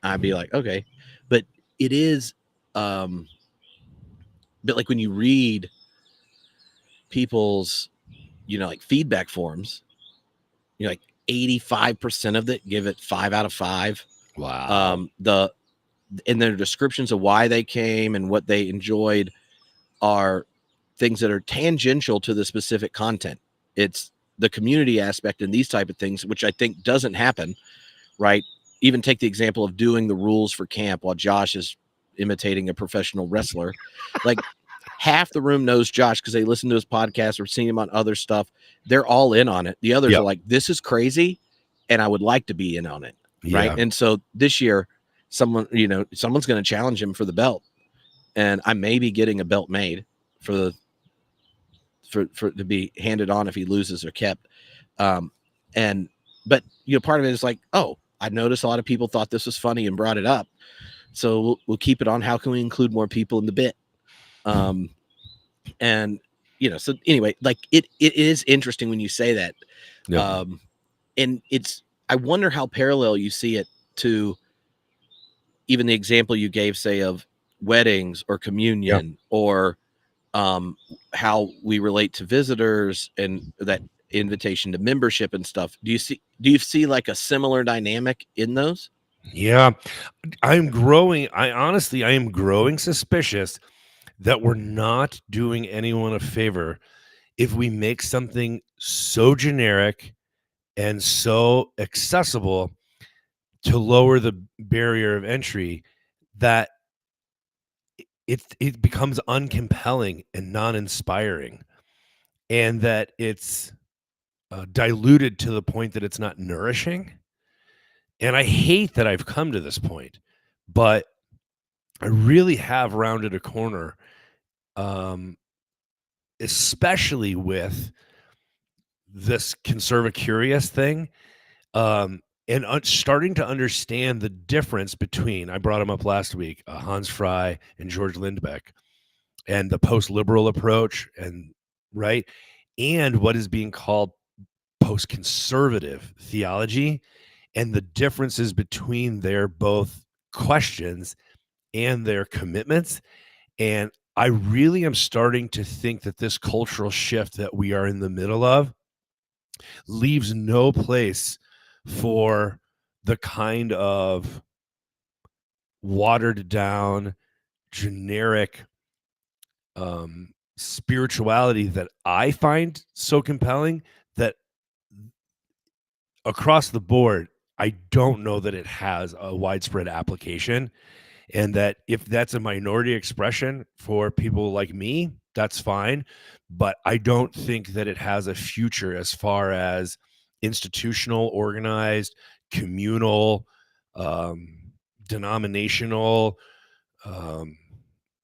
I'd be like, okay. But it is, but like when you read people's, like feedback forms, like 85% of it give it 5 out of 5. Wow. In their descriptions of why they came and what they enjoyed are things that are tangential to the specific content. It's the community aspect and these type of things, which I think doesn't happen, right? Even take the example of doing the rules for camp while Josh is imitating a professional wrestler. Like, half the room knows Josh because they listen to his podcast or seen him on other stuff. They're all in on it. The others are like, this is crazy, and I would like to be in on it, right? And so this year, someone, someone's going to challenge him for the belt, and I may be getting a belt made for the for to be handed on if he loses or kept. Um, and but part of it is like, oh, I noticed a lot of people thought this was funny and brought it up, so we'll keep it on. How can we include more people in the bit? And so anyway, like it is interesting when you say that. Yep. And I wonder how parallel you see it to even the example you gave, say, of weddings or communion, or how we relate to visitors and that invitation to membership and stuff. Do you see like a similar dynamic in those? Yeah. I am growing suspicious that we're not doing anyone a favor if we make something so generic and so accessible to lower the barrier of entry that it becomes uncompelling and non-inspiring, and that it's diluted to the point that it's not nourishing. And I hate that I've come to this point, but I really have rounded a corner, um, especially with this conserva curious thing, and starting to understand the difference between, I brought him up last week, Hans Frey and George Lindbeck, and the post-liberal approach, and right, and what is being called post-conservative theology, and the differences between their both questions and their commitments. And I really am starting to think that this cultural shift that we are in the middle of leaves no place for the kind of watered down, generic spirituality that I find so compelling, that across the board, I don't know that it has a widespread application. And that if that's a minority expression for people like me, that's fine. But I don't think that it has a future as far as institutional, organized, communal, denominational, um,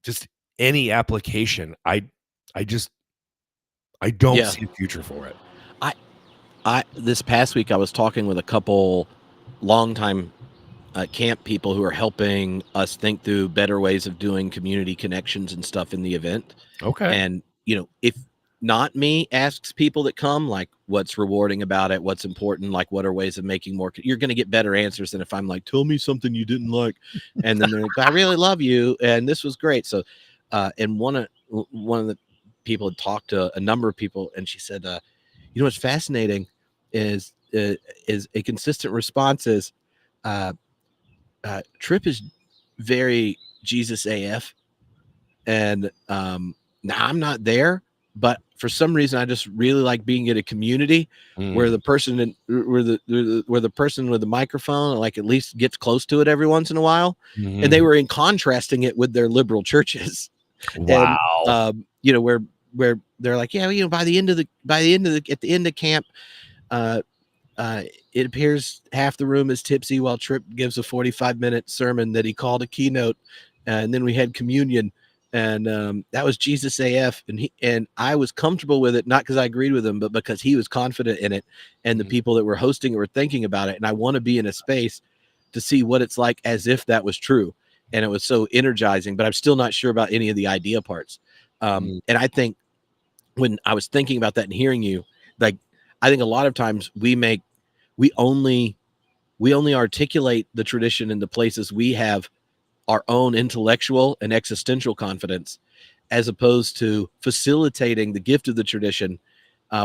just any application. I don't Yeah. see a future for it. I this past week I was talking with a couple longtime camp people who are helping us think through better ways of doing community connections and stuff in the event. Okay. And if not me asks people that come, like, what's rewarding about it, what's important, like what are ways of making more, you're going to get better answers than if I'm like, tell me something you didn't like, and then they're like, but I really love you and this was great. So and one of the people had talked to a number of people, and she said, what's fascinating is a consistent response is Tripp is very Jesus AF, and now I'm not there, but for some reason I just really like being in a community where the person where the person with the microphone like at least gets close to it every once in a while. Mm-hmm. And they were in contrasting it with their liberal churches. Wow. And where they're like, yeah, by the end of at the end of camp, uh it appears half the room is tipsy while Tripp gives a 45-minute sermon that he called a keynote, and then we had communion, and that was Jesus AF, and I was comfortable with it, not because I agreed with him, but because he was confident in it, and the people that were hosting it were thinking about it, and I want to be in a space to see what it's like as if that was true, and it was so energizing. But I'm still not sure about any of the idea parts, and I think when I was thinking about that and hearing you, like, I think a lot of times we only articulate the tradition in the places we have our own intellectual and existential confidence, as opposed to facilitating the gift of the tradition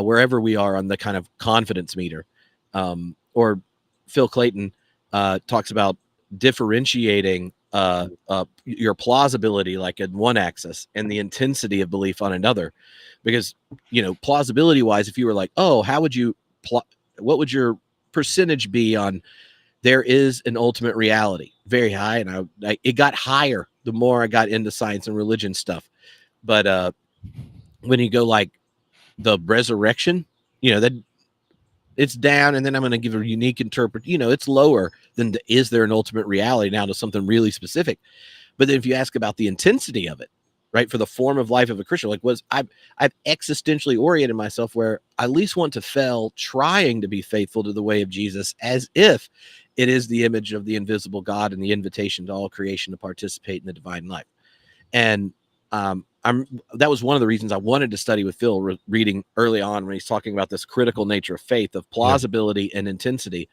wherever we are on the kind of confidence meter. Or Phil Clayton talks about differentiating your plausibility like in one axis and the intensity of belief on another, because plausibility wise, if you were like, oh, how would you what would your percentage be on there is an ultimate reality? Very high, and it got higher the more I got into science and religion stuff. But when you go like the resurrection, that It's down, and then I'm going to give a unique interpret. It's lower than is there an ultimate reality now to something really specific. But then if you ask about the intensity of it, right, for the form of life of a Christian, like I've existentially oriented myself where I at least want to fail trying to be faithful to the way of Jesus, as if it is the image of the invisible God and the invitation to all creation to participate in the divine life. And that was one of the reasons I wanted to study with Phil, reading early on when he's talking about this critical nature of faith, of plausibility and intensity.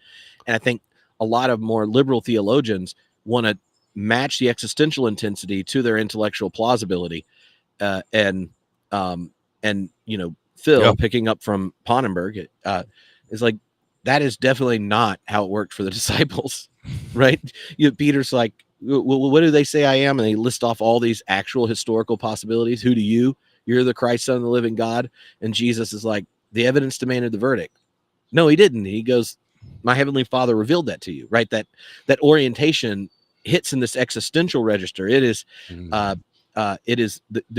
And I think a lot of more liberal theologians want to match the existential intensity to their intellectual plausibility. And Phil, picking up from Ponnenberg, is like, that is definitely not how it worked for the disciples, right? Peter's like, well, what do they say I am? And they list off all these actual historical possibilities. Who do you? You're the Christ, Son of the living God. And Jesus is like, the evidence demanded the verdict. No, he didn't. He goes, my heavenly Father revealed that to you, right? That orientation hits in this existential register. It is the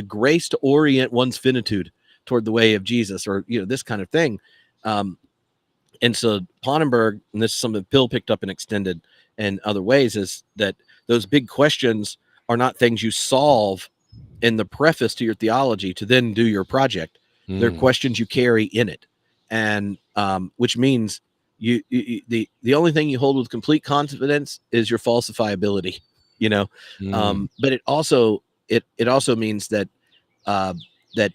grace to orient one's finitude toward the way of Jesus, or this kind of thing. And so Ponnenberg, and this is something Bill picked up and extended in other ways, is that those big questions are not things you solve in the preface to your theology to then do your project. They're questions you carry in it. And which means the only thing you hold with complete confidence is your falsifiability, but it also means that that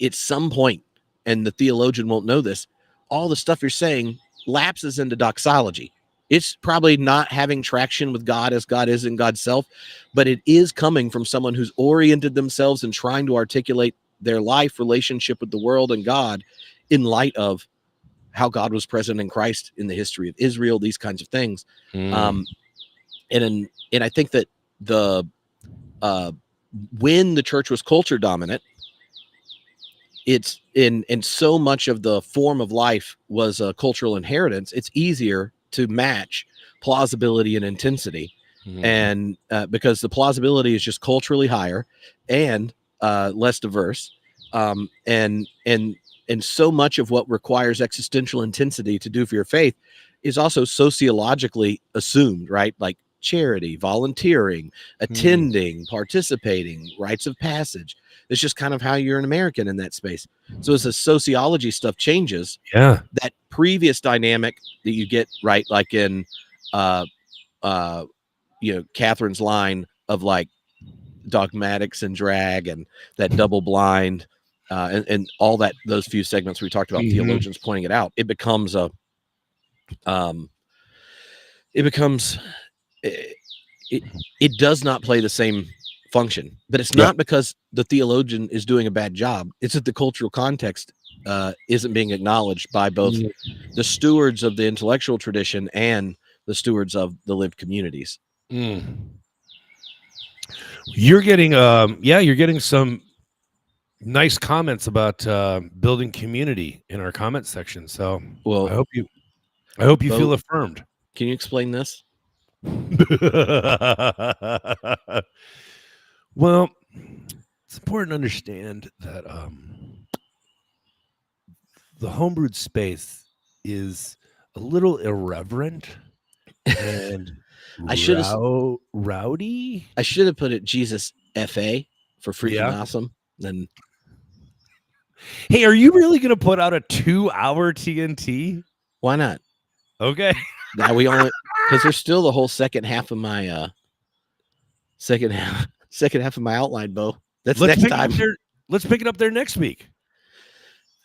at some point, and the theologian won't know this, all the stuff you're saying lapses into doxology. It's probably not having traction with God as God is in God's self, but it is coming from someone who's oriented themselves and trying to articulate their life relationship with the world and God in light of how God was present in Christ in the history of Israel, these kinds of things. And I think that when the church was culture dominant, it's in so much of the form of life was a cultural inheritance. It's easier to match plausibility and intensity, and because the plausibility is just culturally higher and less diverse, and so much of what requires existential intensity to do for your faith is also sociologically assumed, right? Like charity, volunteering, attending, participating, rites of passage. It's just kind of how you're an American in that space. So as the sociology stuff changes, that previous dynamic that you get, right, like in Catherine's line of like dogmatics and drag and that double blind, and all that, those few segments we talked about theologians pointing it out, it becomes it does not play the same function. But it's not because the theologian is doing a bad job. It's that the cultural context isn't being acknowledged by both the stewards of the intellectual tradition and the stewards of the lived communities. You're getting some nice comments about building community in our comment section. So Well, I hope you feel affirmed. Can you explain this? Well, it's important to understand that the homebrewed space is a little irreverent and rowdy. I should have put it Jesus FA for freaking awesome. Then, hey, are you really going to put out a 2-hour TNT? Why not? Okay. Now we only, because there's still the whole second half of my second half of my outline, Bo. That's next time. Let's pick it up there next week.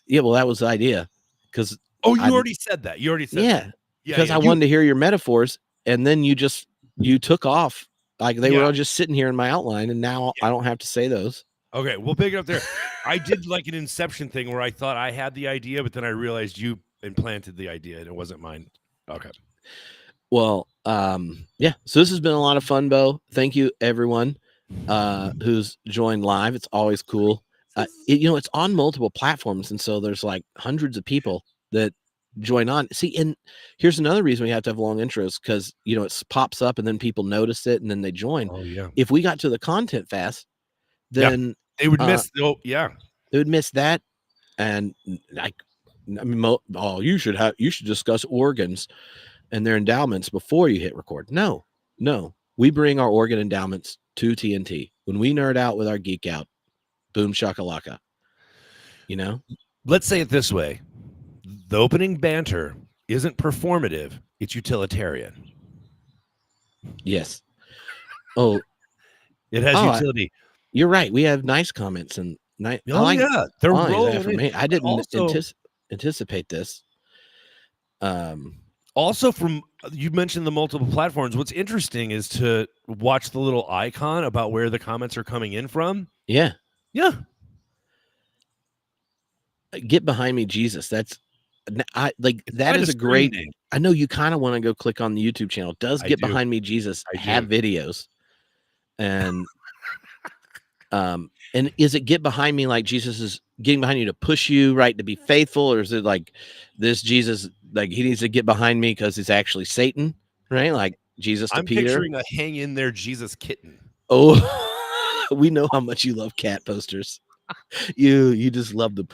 Yeah, well, that was the idea. Because you already said that. Yeah, because I wanted to hear your metaphors, and then you took off. Like they were all just sitting here in my outline, and now I don't have to say those. Okay, we'll pick it up there. I did like an Inception thing where I thought I had the idea, but then I realized you implanted the idea and it wasn't mine. Okay. Well, yeah. So this has been a lot of fun, Bo. Thank you, everyone who's joined live. It's always cool. It's on multiple platforms, and so there's like hundreds of people that join on. See, and here's another reason we have to have long intros, because it pops up and then people notice it and then they join. Oh yeah. If we got to the content fast, then they would miss. They would miss that, and like I mean, you should discuss organs and their endowments before you hit record. No, we bring our organ endowments to TNT. When we nerd out with our geek out, boom shakalaka. You know? Let's say it this way. The opening banter isn't performative, it's utilitarian. Yes. Oh, it has utility. You're right. We have nice comments and I Oh, like yeah. They're rolling in. I didn't Also, anticipate this. Also, from you mentioned the multiple platforms. What's interesting is to watch the little icon about where the comments are coming in from. Yeah. Yeah. Get behind me, Jesus. That is a screen great name. I know you kind of want to go click on the YouTube channel. Does I Get do. Behind Me, Jesus I have do. videos? And and is it get behind me like Jesus is getting behind you to push you, right, to be faithful? Or is it like this Jesus, like he needs to get behind me because he's actually Satan, right? Like Jesus to I'm Peter. picturing a hang in there Jesus kitten. Oh, we know how much you love cat posters. You just love them.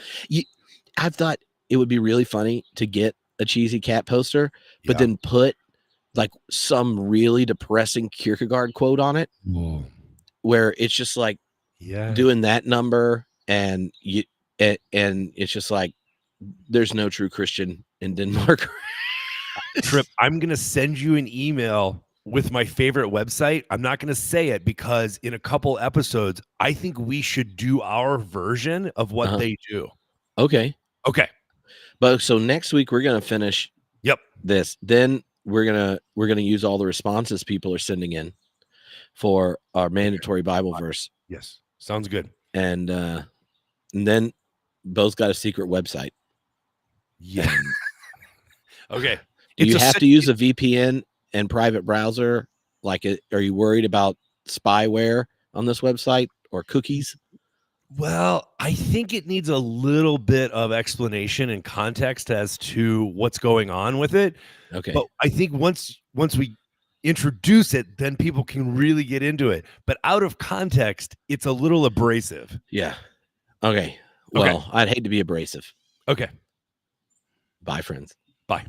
I've thought it would be really funny to get a cheesy cat poster, but then put like some really depressing Kierkegaard quote on it. Whoa. Where it's just like doing that number and it's just like there's no true Christian in Denmark. Trip, I'm going to send you an email with my favorite website. I'm not going to say it because in a couple episodes, I think we should do our version of what they do. Okay. But so next week we're going to finish this. Then we're going to use all the responses people are sending in for our mandatory Bible verse. Yes. Sounds good. And then Bo's got a secret website. Yeah. Okay. Do you have to use a VPN and private browser? Like, are you worried about spyware on this website or cookies? Well, I think it needs a little bit of explanation and context as to what's going on with it. Okay. But I think once we introduce it, then people can really get into it. But out of context, it's a little abrasive. Yeah. Okay. Well, I'd hate to be abrasive. Okay. Bye, friends. Bye.